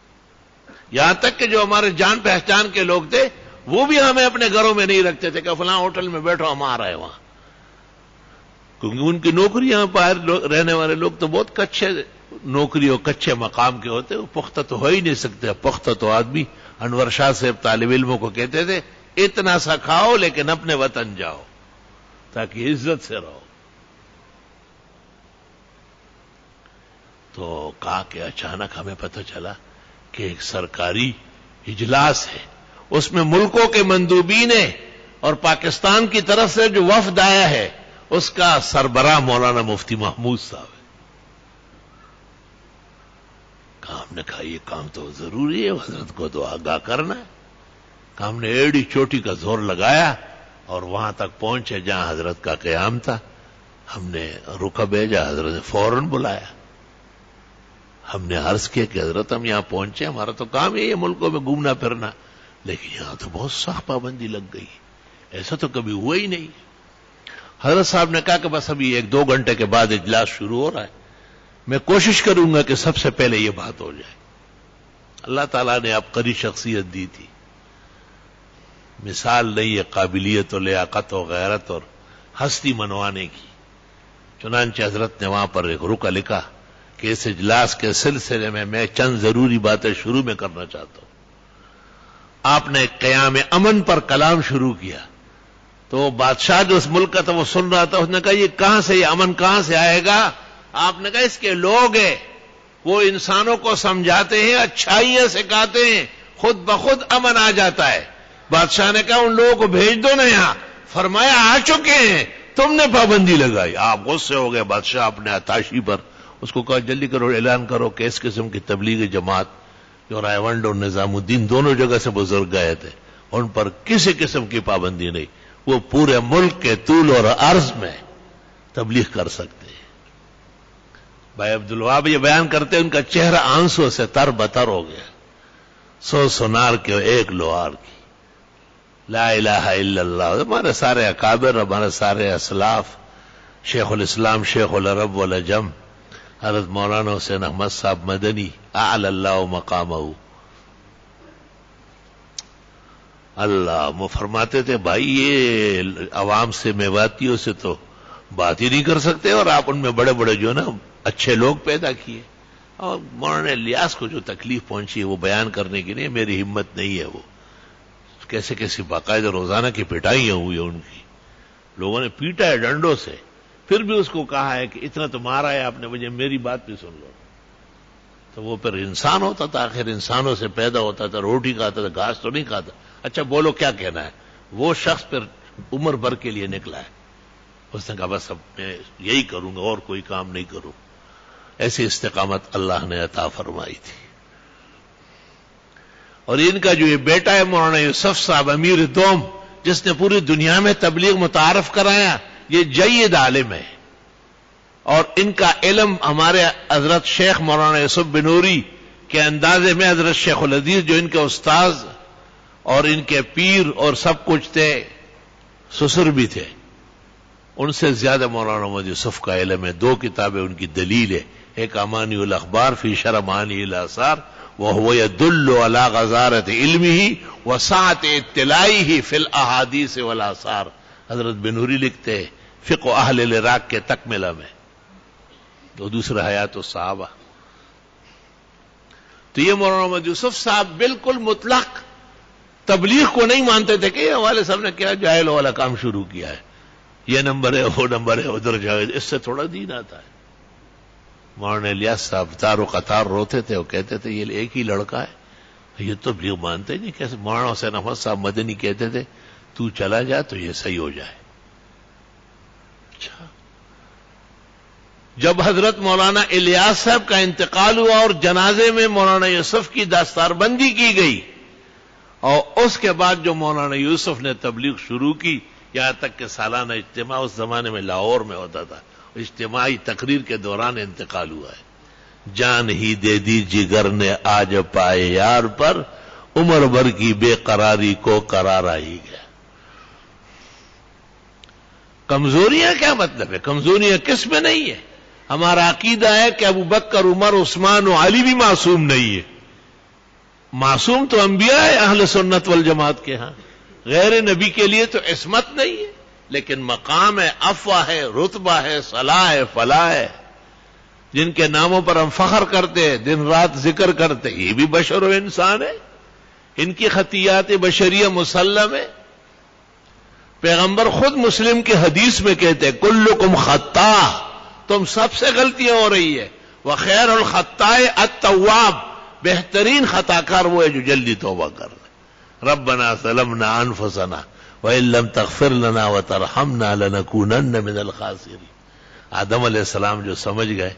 یہاں تک کہ جو ہمارے جان پہچان کے لوگ تھے وہ بھی ہمیں اپنے گھروں میں نہیں رکھتے تھے کہ فلاں ہوٹل میں بیٹھو ہم آ رہے ہیں وہاں، کیونکہ ان کی نوکری یہاں باہر رہنے والے لوگ تو بہت کچے نوکری اور کچے مقام کے ہوتے، وہ پختہ تو ہو ہی نہیں سکتے. پختہ تو آدمی انور شاہ صاحب طالب علموں کو کہتے تھے اتنا سا کھاؤ لیکن اپنے وطن جاؤ تاکہ عزت سے رہو. تو کہا کہ اچانک ہمیں پتہ چلا کہ ایک سرکاری اجلاس ہے، اس میں ملکوں کے مندوبین ہیں اور پاکستان کی طرف سے جو وفد آیا ہے اس کا سربراہ مولانا مفتی محمود صاحب ہے. ہم نے کہا یہ کام تو ضروری ہے، حضرت کو تو آگاہ کرنا ہے. ہم نے ایڑی چوٹی کا زور لگایا اور وہاں تک پہنچے جہاں حضرت کا قیام تھا. ہم نے رکا بھیجا، حضرت نے فوراً بلایا. ہم نے عرض کیا کہ حضرت ہم یہاں پہنچے، ہمارا تو کام ہے یہ ملکوں میں گھومنا پھرنا، لیکن یہاں تو بہت سخت پابندی لگ گئی، ایسا تو کبھی ہوا ہی نہیں. حضرت صاحب نے کہا کہ بس ابھی 1-2 گھنٹے کے بعد اجلاس شروع ہو رہا ہے، میں کوشش کروں گا کہ سب سے پہلے یہ بات ہو جائے. اللہ تعالیٰ نے عبقری شخصیت دی تھی، مثال نہیں ہے قابلیت و لیاقت و غیرت اور ہستی منوانے کی. چنانچہ حضرت نے وہاں پر ایک رکا لکھا کہ اس اجلاس کے سلسلے میں چند ضروری باتیں شروع میں کرنا چاہتا ہوں. آپ نے قیام امن پر کلام شروع کیا تو بادشاہ جو اس ملک کا تھا وہ سن رہا تھا. اس نے کہا یہ کہاں سے، یہ امن کہاں سے آئے گا؟ آپ نے کہا اس کے لوگ ہیں، وہ انسانوں کو سمجھاتے ہیں، اچھائیاں سکھاتے ہیں، خود بخود امن آ جاتا ہے. بادشاہ نے کہا ان لوگوں کو بھیج دو نا یہاں. فرمایا آ چکے ہیں، تم نے پابندی لگائی. آپ غصے ہو گئے بادشاہ اپنے عطاشی پر. اس کو کہا جلدی کرو، اعلان کرو کہ اس قسم کی تبلیغی جماعت جو رائیونڈ اور نظام الدین دونوں جگہ سے بزرگ گئے تھے ان پر کسی قسم کی پابندی نہیں، وہ پورے ملک کے طول اور عرض میں تبلیغ کر سکتے ہیں. بھائی عبدالوہاب یہ بیان کرتے ان کا چہرہ آنسوں سے تر بتر ہو گیا. 100 سونار کے 1 لوہار کی لا الہ الا اللہ. ہمارے سارے اکابر، ہمارے سارے اسلاف، شیخ الاسلام شیخ العرب والعجم حضرت مولانا حسین احمد صاحب مدنی اعلی اللہ مقامہ. اللہ وہ فرماتے تھے بھائی یہ عوام سے میواتیوں سے تو بات ہی نہیں کر سکتے اور آپ ان میں بڑے بڑے جو نا اچھے لوگ پیدا کیے. اور مولانا الیاس کو جو تکلیف پہنچی ہے وہ بیان کرنے کی نہیں، میری ہمت نہیں ہے. وہ کیسے کیسی باقاعدہ روزانہ کی پٹائیاں ہوئی ہیں ان کی، لوگوں نے پیٹا ہے ڈنڈوں سے، پھر بھی اس کو کہا ہے کہ اتنا تو مارا ہے آپ نے مجھے، میری بات بھی سن لو. تو وہ پھر انسان ہوتا تھا، آخر انسانوں سے پیدا ہوتا تھا، روٹی کھاتا تھا، گھاس تو نہیں کھاتا. اچھا بولو کیا کہنا ہے. وہ شخص پھر عمر بھر کے لیے نکلا ہے، اس نے کہا بس اب میں یہی کروں گا اور کوئی کام نہیں کروں. ایسی استقامت اللہ نے عطا فرمائی تھی. اور ان کا جو یہ بیٹا ہے مولانا یوسف صاحب امیر دوم، جس نے پوری دنیا میں تبلیغ متعارف کرایا، یہ جید عالم ہے. اور ان کا علم ہمارے حضرت شیخ مولانا یوسف بنوری کے اندازے میں حضرت شیخ الحدیث جو ان کے استاذ اور ان کے پیر اور سب کچھ تھے، سسر بھی تھے، ان سے زیادہ مولانا محمد یوسف کا علم ہے. 2 کتابیں ان کی دلیل ہے، ایک امانی الاخبار فی شرح معانی الاثار وهو يدل على غزارة علمه وسعة اطلاعه في الاحاديث والاثار. حضرت بنوری لکھتے ہیں فقہ اہل العراق کے تکملہ میں، تو دوسرا حیات الصحابہ. تو یہ مولانا محمد یوسف صاحب بالکل مطلق تبلیغ کو نہیں مانتے تھے کہ یہ والے صاحب نے کیا جاہل والا کام شروع کیا ہے، یہ نمبر ہے وہ نمبر ہے ادھر جاؤ، اس سے تھوڑا دین آتا ہے. مولانا الیاس صاحب تار و قطار روتے تھے، وہ کہتے تھے یہ ایک ہی لڑکا ہے، یہ تو تبلیغ مانتے نہیں. کیسے مولانا حسین احمد صاحب مدنی کہتے تھے تو چلا جا تو یہ صحیح ہو جائے. اچھا جب حضرت مولانا الیاس صاحب کا انتقال ہوا اور جنازے میں مولانا یوسف کی دستار بندی کی گئی، اور اس کے بعد جو مولانا یوسف نے تبلیغ شروع کی، یہاں تک کہ سالانہ اجتماع اس زمانے میں لاہور میں ہوتا تھا، اجتماعی تقریر کے دوران انتقال ہوا ہے. جان ہی دے دی جگر نے آج پائے یار پر، عمر بھر کی بے قراری کو قرار آئی گیا. کمزوریاں کیا مطلب ہے؟ کمزوریاں کس میں نہیں ہے؟ ہمارا عقیدہ ہے کہ ابو بکر عمر عثمان و علی بھی معصوم نہیں ہے. معصوم تو انبیاء ہے اہل سنت والجماعت کے ہاں، غیر نبی کے لیے تو عصمت نہیں ہے، لیکن مقام ہے، افواہ ہے، رتبہ ہے، صلاح ہے، فلاح ہے. جن کے ناموں پر ہم فخر کرتے ہیں، دن رات ذکر کرتے، یہ بھی بشر و انسان ہے، ان کی خطیات بشریہ مسلم ہے. پیغمبر خود مسلم کی حدیث میں کہتے ہیں کلکم خطاء، تم سب سے غلطیاں ہو رہی ہے، وخیر الخطاء التواب، بہترین خطا کار وہ ہے جو جلدی توبہ کر لے. ربنا ظلمنا انفسنا وَإِن لَّمْ تَغْفِرْ لَنَا وَتَرْحَمْنَا لَنَكُونَنَّ مِنَ الْخَاسِرِينَ. آدم علیہ السلام جو سمجھ گئے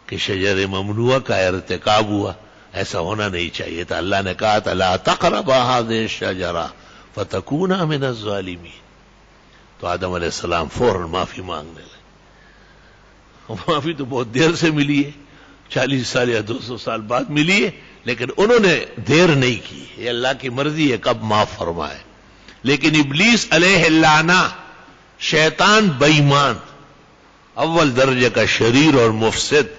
کہ شجر ممنوعہ کا ارتکاب ہوا، ایسا ہونا نہیں چاہیے تھا. اللہ نے کہا تھا لَا تَقْرَبَا هَٰذِهِ الشَّجَرَةَ فَتَكُونَا مِنَ الظَّالِمِينَ. تو آدم علیہ السلام فوراً معافی مانگنے لگے. معافی تو بہت دیر سے ملی ہے، 40 سال یا 200 سال بعد ملی ہے، لیکن انہوں نے دیر نہیں کی. یہ اللہ کی مرضی ہے کب معاف فرمائے. لیکن ابلیس علیہ اللعنہ، شیطان بے ایمان، اول درجے کا شریر اور مفسد،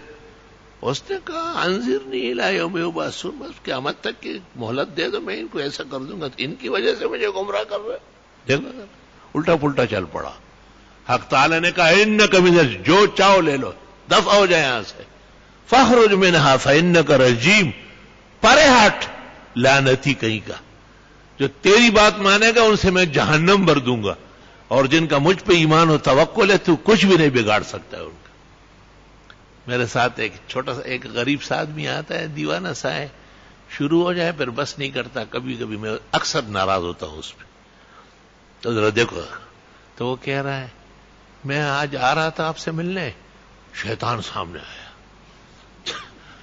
اس نے کہا انذرنی الی یوم یبعثون، بس قیامت تک کی مہلت دے دو، میں ان کو ایسا کر دوں گا. ان کی وجہ سے مجھے گمراہ کر رہے. دیکھو الٹا پلٹا چل پڑا. حق تعالی نے کہا انک من، جو چاہو لے لو، دفع ہو جائے یہاں سے. فاخرج منها فانک رجیم، پرے ہٹ لعنتی کہیں کا، جو تیری بات مانے گا ان سے میں جہنم بھر دوں گا، اور جن کا مجھ پہ ایمان و توکل ہے تو کچھ بھی نہیں بگاڑ سکتا ہے ان کا. میرے ساتھ ایک چھوٹا سا ایک غریب سا آدمی آتا ہے، دیوانہ سا ہے، شروع ہو جائے پھر بس نہیں کرتا. کبھی کبھی میں اکثر ناراض ہوتا ہوں اس پہ. تو ذرا دیکھو، تو وہ کہہ رہا ہے میں آج آ رہا تھا آپ سے ملنے، شیطان سامنے آیا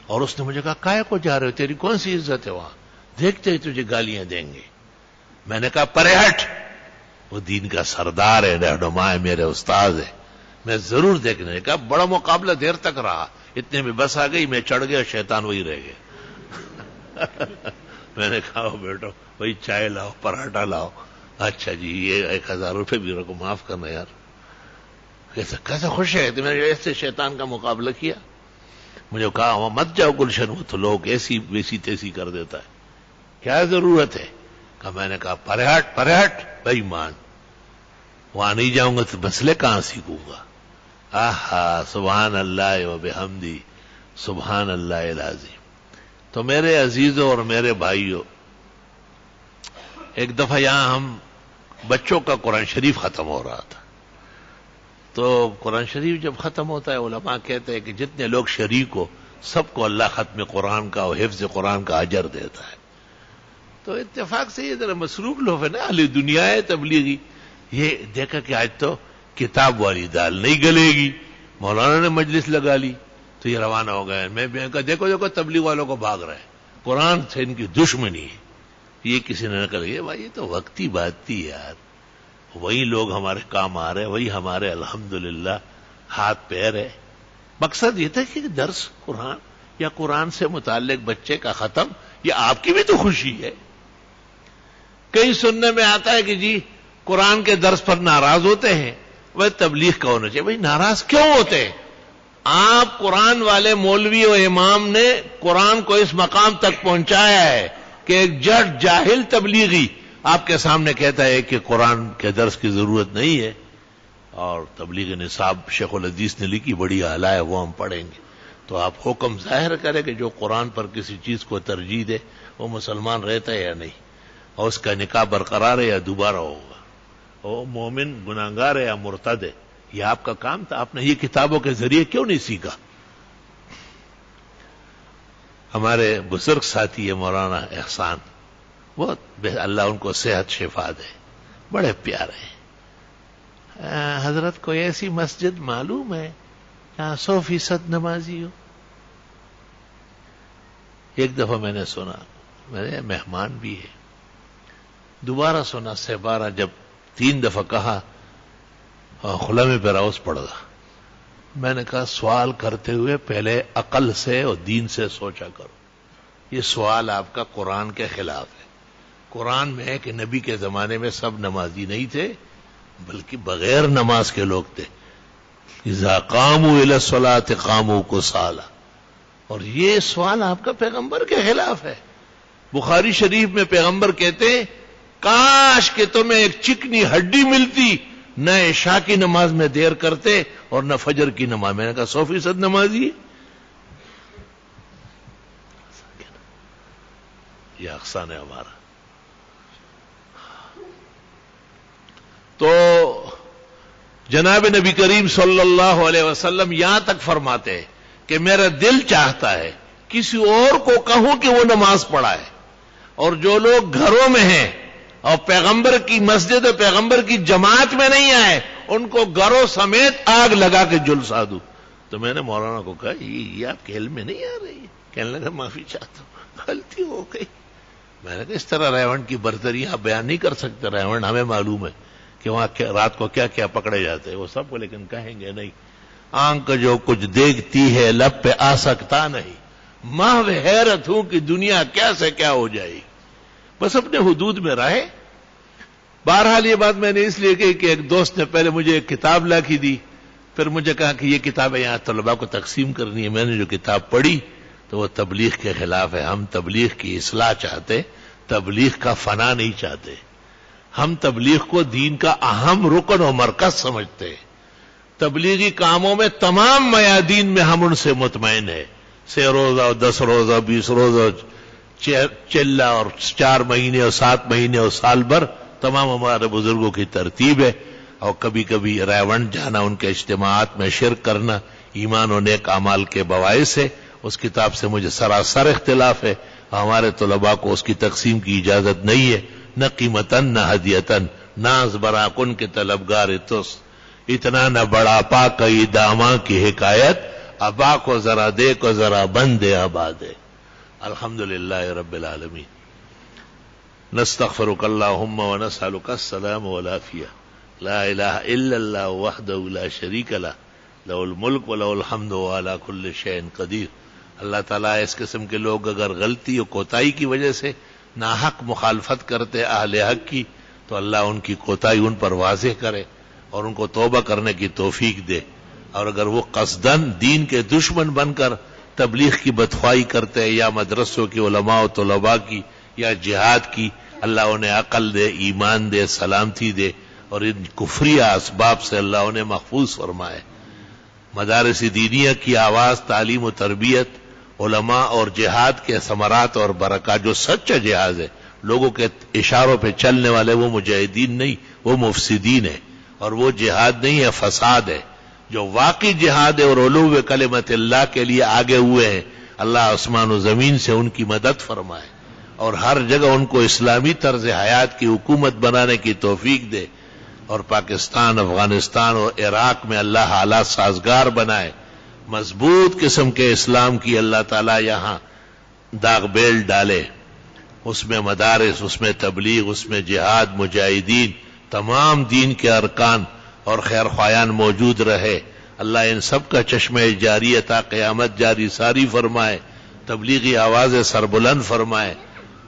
اور اس نے مجھے کہا کائے کو جا رہے ہو، تیری کون سی عزت ہے وہاں، دیکھتے ہی تجھے گالیاں دیں گے. میں نے کہا پرے ہٹ، وہ دین کا سردار ہے، رہنما ہے، میرے استاد ہے، میں ضرور دیکھنے کا. بڑا مقابلہ دیر تک رہا، اتنے میں بس آ گئی، میں چڑھ گیا، شیطان وہی رہ گیا. میں نے کہا بیٹو وہی چائے لاؤ، پراٹھا لاؤ. اچھا جی یہ 1000 روپے بھی رکھو، معاف کرنا یار. کیسا خوش ہے میں نے ایسے شیطان کا مقابلہ کیا. مجھے کہا وہاں مت جاؤ گلشن، وہ تو لوگ ایسی ویسی تیسی کر دیتا ہے، کیا ضرورت ہے. میں نے کہا پرے ہٹ بھائی مان، وہاں نہیں جاؤں گا تو مسئلے کہاں سیکھوں گا؟ آہا سبحان اللہ و بحمدی سبحان اللہ العظیم۔ تو میرے عزیزوں اور میرے بھائیوں، ایک دفعہ یہاں ہم بچوں کا قرآن شریف ختم ہو رہا تھا، تو قرآن شریف جب ختم ہوتا ہے علماء کہتے ہیں کہ جتنے لوگ شریک ہو سب کو اللہ ختم قرآن کا اور حفظ قرآن کا اجر دیتا ہے۔ تو اتفاق سے یہ ذرا مصروف لوگ ہے نا، اہل دنیا ہے تبلیغی، یہ دیکھا کہ آج تو کتاب والی دال نہیں گلے گی، مولانا نے مجلس لگا لی تو یہ روانہ ہو گئے۔ میں کہا دیکھو تبلیغ والوں کو بھاگ رہے ہیں، قرآن سے ان کی دشمنی ہے۔ یہ کسی نے نقل کیا، بھائی یہ تو وقتی بات تھی یار، وہی لوگ ہمارے کام آ رہے، وہی ہمارے الحمدللہ ہاتھ پیر ہے۔ مقصد یہ تھا کہ درس قرآن یا قرآن سے متعلق بچے کا ختم، یہ آپ کی بھی تو خوشی ہے۔ کئی سننے میں آتا ہے کہ جی قرآن کے درس پر ناراض ہوتے ہیں، وہ تبلیغ کا ہونا چاہیے۔ بھائی ناراض کیوں ہوتے ہیں؟ آپ قرآن والے مولوی و امام نے قرآن کو اس مقام تک پہنچایا ہے کہ ایک جٹ جاہل تبلیغی آپ کے سامنے کہتا ہے کہ قرآن کے درس کی ضرورت نہیں ہے، اور تبلیغ نصاب شیخ الحدیث نے لکھی بڑی اعلیٰ ہے، وہ ہم پڑھیں گے۔ تو آپ حکم ظاہر کریں کہ جو قرآن پر کسی چیز کو ترجیح دے وہ مسلمان رہتا ہے یا نہیں، اور اس کا نکاح برقرار ہے یا دوبارہ ہوگا، وہ مومن گناہگار ہے یا مرتد ہے۔ یہ آپ کا کام تھا، آپ نے یہ کتابوں کے ذریعے کیوں نہیں سیکھا؟ ہمارے بزرگ ساتھی ہے مولانا احسان، بہت اللہ ان کو صحت شفا دے، بڑے پیارے ہیں۔ حضرت کو ایسی مسجد معلوم ہے جہاں 100% نمازی ہو؟ ایک دفعہ میں نے سنا، میرے مہمان بھی ہے، دوبارہ سنا سہبارہ، جب 3 دفعہ کہا خلا میں پیراؤس پڑ گا۔ میں نے کہا سوال کرتے ہوئے پہلے عقل سے اور دین سے سوچا کرو، یہ سوال آپ کا قرآن کے خلاف ہے۔ قرآن میں ہے کہ نبی کے زمانے میں سب نمازی نہیں تھے، بلکہ بغیر نماز کے لوگ تھے۔ اذا قاموا الی الصلاۃ قاموا کسالى، اور یہ سوال آپ کا پیغمبر کے خلاف ہے۔ بخاری شریف میں پیغمبر کہتے ہیں کاش کہ تمہیں ایک چکنی ہڈی ملتی، نہ عشاء کی نماز میں دیر کرتے اور نہ فجر کی نماز۔ میں نے کہا 100% نمازی، یہ اقسام ہے ہمارا۔ تو جناب نبی کریم صلی اللہ علیہ وسلم یہاں تک فرماتے ہیں کہ میرا دل چاہتا ہے کسی اور کو کہوں کہ وہ نماز پڑھائے، اور جو لوگ گھروں میں ہیں اور پیغمبر کی مسجد اور پیغمبر کی جماعت میں نہیں آئے ان کو گھروں سمیت آگ لگا کے جلسا دوں۔ تو میں نے مولانا کو کہا یہ آپ کے علم میں نہیں آ رہی ہے؟ کہنے لگا معافی چاہتا ہوں، غلطی ہو گئی۔ میں نے کہا اس طرح ریونڈ کی برتری آپ بیان نہیں کر سکتے، ریونڈ ہمیں معلوم ہے کہ وہاں رات کو کیا کیا پکڑے جاتے ہیں وہ سب کو، لیکن کہیں گے نہیں۔ آنکھ جو کچھ دیکھتی ہے لب پہ آ سکتا نہیں، محو حیرت ہوں کہ دنیا کیا سے کیا ہو جائے، بس اپنے حدود میں رہے۔ بہرحال یہ بات میں نے اس لیے کہی کہ ایک دوست نے پہلے مجھے ایک کتاب لا کے دی، پھر مجھے کہا کہ یہ کتابیں یہاں طلباء کو تقسیم کرنی ہے۔ میں نے جو کتاب پڑھی تو وہ تبلیغ کے خلاف ہے۔ ہم تبلیغ کی اصلاح چاہتے، تبلیغ کا فنا نہیں چاہتے۔ ہم تبلیغ کو دین کا اہم رکن و مرکز سمجھتے ہیں۔ تبلیغی کاموں میں تمام میادین میں ہم ان سے مطمئن ہیں، 6 روزہ 10 روزہ 20 روزہ چلہ اور 4 مہینے اور 7 مہینے اور سال بھر، تمام ہمارے بزرگوں کی ترتیب ہے۔ اور کبھی کبھی ریونڈ جانا، ان کے اجتماعات میں شرک کرنا ایمان و نیک اعمال کے باعث ہے۔ اس کتاب سے مجھے سراسر اختلاف ہے، ہمارے طلباء کو اس کی تقسیم کی اجازت نہیں ہے، نہ قیمتاً نہ ہدیتاً۔ ناز برا کن کے طلبگار توس، اتنا نہ بڑا پا کئی داماں کی حکایت، ابا کو ذرا دے کو ذرا بند آباد ہے۔ الحمدللہ رب العالمین، نستغفرک اللہم ونسألک السلام والعافیہ، لا الہ الا اللہ وحدہ لا شریک لہ، لہ الملک و لہ الحمد وعلی کل شیء قدیر۔ اللہ تعالیٰ اس قسم کے لوگ اگر غلطی اور کوتاہی کی وجہ سے ناحق مخالفت کرتے اہل حق کی، تو اللہ ان کی کوتاہی ان پر واضح کرے اور ان کو توبہ کرنے کی توفیق دے۔ اور اگر وہ قصداً دین کے دشمن بن کر تبلیغ کی بدخواہی کرتے یا مدرسوں کی علماء و طلباء کی یا جہاد کی، اللہ انہیں عقل دے، ایمان دے، سلامتی دے، اور ان کفری اسباب سے اللہ انہیں محفوظ فرمائے۔ مدارس دینیہ کی آواز، تعلیم و تربیت، علماء اور جہاد کے ثمرات اور برکات، جو سچا جہاد ہے، لوگوں کے اشاروں پہ چلنے والے وہ مجاہدین نہیں، وہ مفسدین ہیں، اور وہ جہاد نہیں ہے، فساد ہے۔ جو واقعی جہاد ہے اور علو کلمت اللہ کے لیے آگے ہوئے ہیں، اللہ آسمان و زمین سے ان کی مدد فرمائے اور ہر جگہ ان کو اسلامی طرز حیات کی حکومت بنانے کی توفیق دے، اور پاکستان، افغانستان اور عراق میں اللہ حالات سازگار بنائے، مضبوط قسم کے اسلام کی اللہ تعالیٰ یہاں داغ بیل ڈالے، اس میں مدارس، اس میں تبلیغ، اس میں جہاد، مجاہدین، تمام دین کے ارکان اور خیر خواہان موجود رہے۔ اللہ ان سب کا چشمہ جاری تا قیامت جاری ساری فرمائے، تبلیغی آوازیں سربلند فرمائے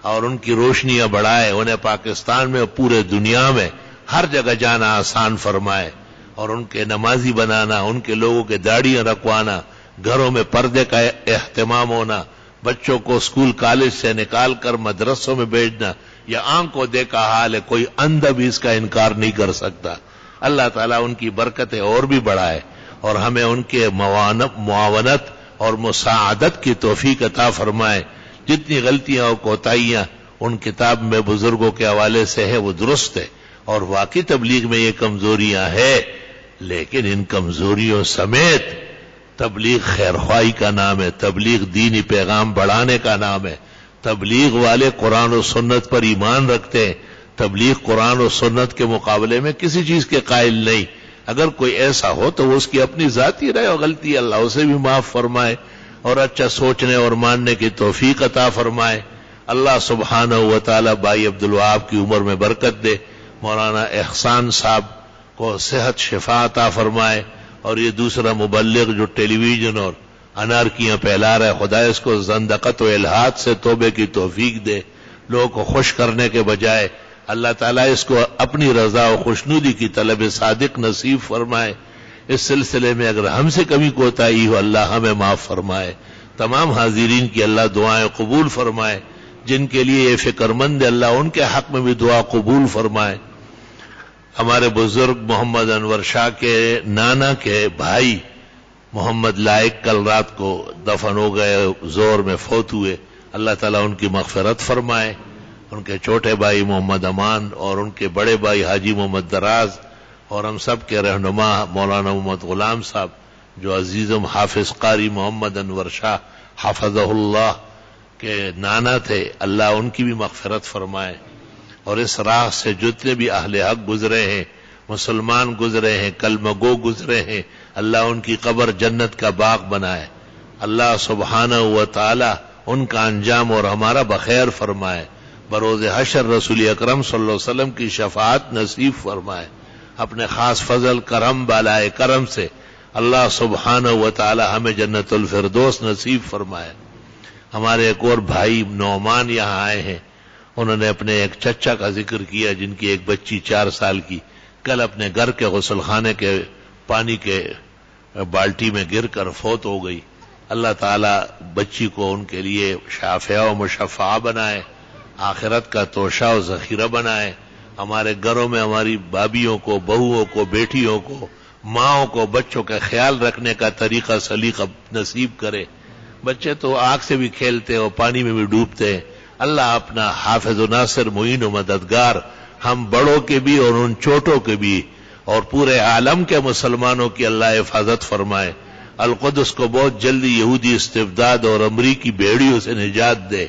اور ان کی روشنیاں بڑھائے، انہیں پاکستان میں اور پورے دنیا میں ہر جگہ جانا آسان فرمائے، اور ان کے نمازی بنانا، ان کے لوگوں کے داڑیاں رکھوانا، گھروں میں پردے کا اہتمام ہونا، بچوں کو اسکول کالج سے نکال کر مدرسوں میں بھیجنا، یہ آنکھ کو دیکھا حال ہے، کوئی اندھا بھی اس کا انکار نہیں کر سکتا۔ اللہ تعالیٰ ان کی برکتیں اور بھی بڑھائے اور ہمیں ان کے معاونت اور مساعدت کی توفیق عطا فرمائے۔ جتنی غلطیاں اور کوتاہیاں ان کتاب میں بزرگوں کے حوالے سے ہے وہ درست ہے، اور واقعی تبلیغ میں یہ کمزوریاں ہیں، لیکن ان کمزوریوں سمیت تبلیغ خیرخواہی کا نام ہے، تبلیغ دینی پیغام بڑھانے کا نام ہے، تبلیغ والے قرآن و سنت پر ایمان رکھتے ہیں، تبلیغ قرآن و سنت کے مقابلے میں کسی چیز کے قائل نہیں۔ اگر کوئی ایسا ہو تو وہ اس کی اپنی ذاتی رائے اور غلطی، اللہ اسے بھی معاف فرمائے اور اچھا سوچنے اور ماننے کی توفیق عطا فرمائے۔ اللہ سبحانہ و تعالی بھائی عبدالوہاب کی عمر میں برکت دے، مولانا احسان صاحب کو صحت شفا عطا فرمائے، اور یہ دوسرا مبلغ جو ٹیلی ویژن اور انارکیاں پھیلا رہا ہے، خدا اس کو زندقت و الحاد سے توبے کی توفیق دے، لوگوں کو خوش کرنے کے بجائے اللہ تعالیٰ اس کو اپنی رضا و خوشنودی کی طلب صادق نصیب فرمائے۔ اس سلسلے میں اگر ہم سے کمی کوتاہی ہو اللہ ہمیں معاف فرمائے۔ تمام حاضرین کی اللہ دعائیں قبول فرمائے، جن کے لیے یہ فکر مند ہے اللہ ان کے حق میں بھی دعا قبول فرمائے۔ ہمارے بزرگ محمد انور شاہ کے نانا کے بھائی محمد لائق کل رات کو دفن ہو گئے، زور میں فوت ہوئے، اللہ تعالیٰ ان کی مغفرت فرمائے۔ ان کے چھوٹے بھائی محمد امان اور ان کے بڑے بھائی حاجی محمد دراز اور ہم سب کے رہنما مولانا محمد غلام صاحب جو عزیزم حافظ قاری محمد انور شاہ حفظہ اللہ کے نانا تھے، اللہ ان کی بھی مغفرت فرمائے، اور اس راہ سے جتنے بھی اہل حق گزرے ہیں، مسلمان گزرے ہیں، کلمہ گو گزرے ہیں، اللہ ان کی قبر جنت کا باغ بنائے۔ اللہ سبحانہ و تعالی ان کا انجام اور ہمارا بخیر فرمائے، بروز حشر رسول اکرم صلی اللہ علیہ وسلم کی شفاعت نصیب فرمائے۔ اپنے خاص فضل کرم بالائے کرم سے اللہ سبحانہ و تعالی ہمیں جنت الفردوس نصیب فرمائے۔ ہمارے ایک اور بھائی نعمان یہاں آئے ہیں، انہوں نے اپنے ایک چچا کا ذکر کیا جن کی ایک بچی 4 سال کی کل اپنے گھر کے غسل خانے کے پانی کے بالٹی میں گر کر فوت ہو گئی۔ اللہ تعالی بچی کو ان کے لیے شافعہ و مشفعہ بنائے، آخرت کا توشہ و ذخیرہ بنائے۔ ہمارے گھروں میں ہماری بابیوں کو، بہوؤں کو، بیٹیوں کو، ماؤں کو بچوں کا خیال رکھنے کا طریقہ سلیقہ نصیب کرے۔ بچے تو آگ سے بھی کھیلتے ہیں اور پانی میں بھی ڈوبتے ہیں، اللہ اپنا حافظ و ناصر معین و مددگار ہم بڑوں کے بھی اور ان چھوٹوں کے بھی اور پورے عالم کے مسلمانوں کی اللہ حفاظت فرمائے۔ القدس کو بہت جلدی یہودی استبداد اور امریکی بیڑیوں سے نجات دے،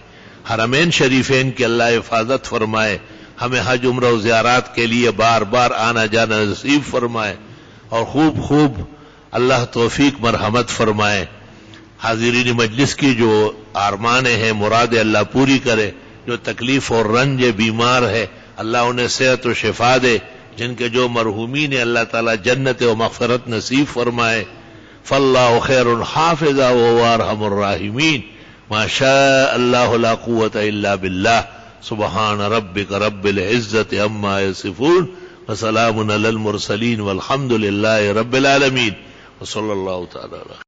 حرمین شریفین کی اللہ حفاظت فرمائے، ہمیں حج عمرہ و زیارات کے لیے بار بار آنا جانا نصیب فرمائے، اور خوب خوب اللہ توفیق مرحمت فرمائے۔ حاضرین مجلس کی جو آرمانیں ہیں مرادیں اللہ پوری کرے، جو تکلیف اور رنج بیمار ہے اللہ انہیں صحت و شفا دے، جن کے جو مرحومین ہیں اللہ تعالیٰ جنت و مغفرت نصیب فرمائے۔ فاللہ خیر حافظا وهو ارحم الراحمین، ما شاء اللہ لا قوة الا باللہ، سبحان ربک رب العزت عما یصفون وسلام علی المرسلین والحمد للہ رب العالمین، وصلی اللہ تعالی علیہ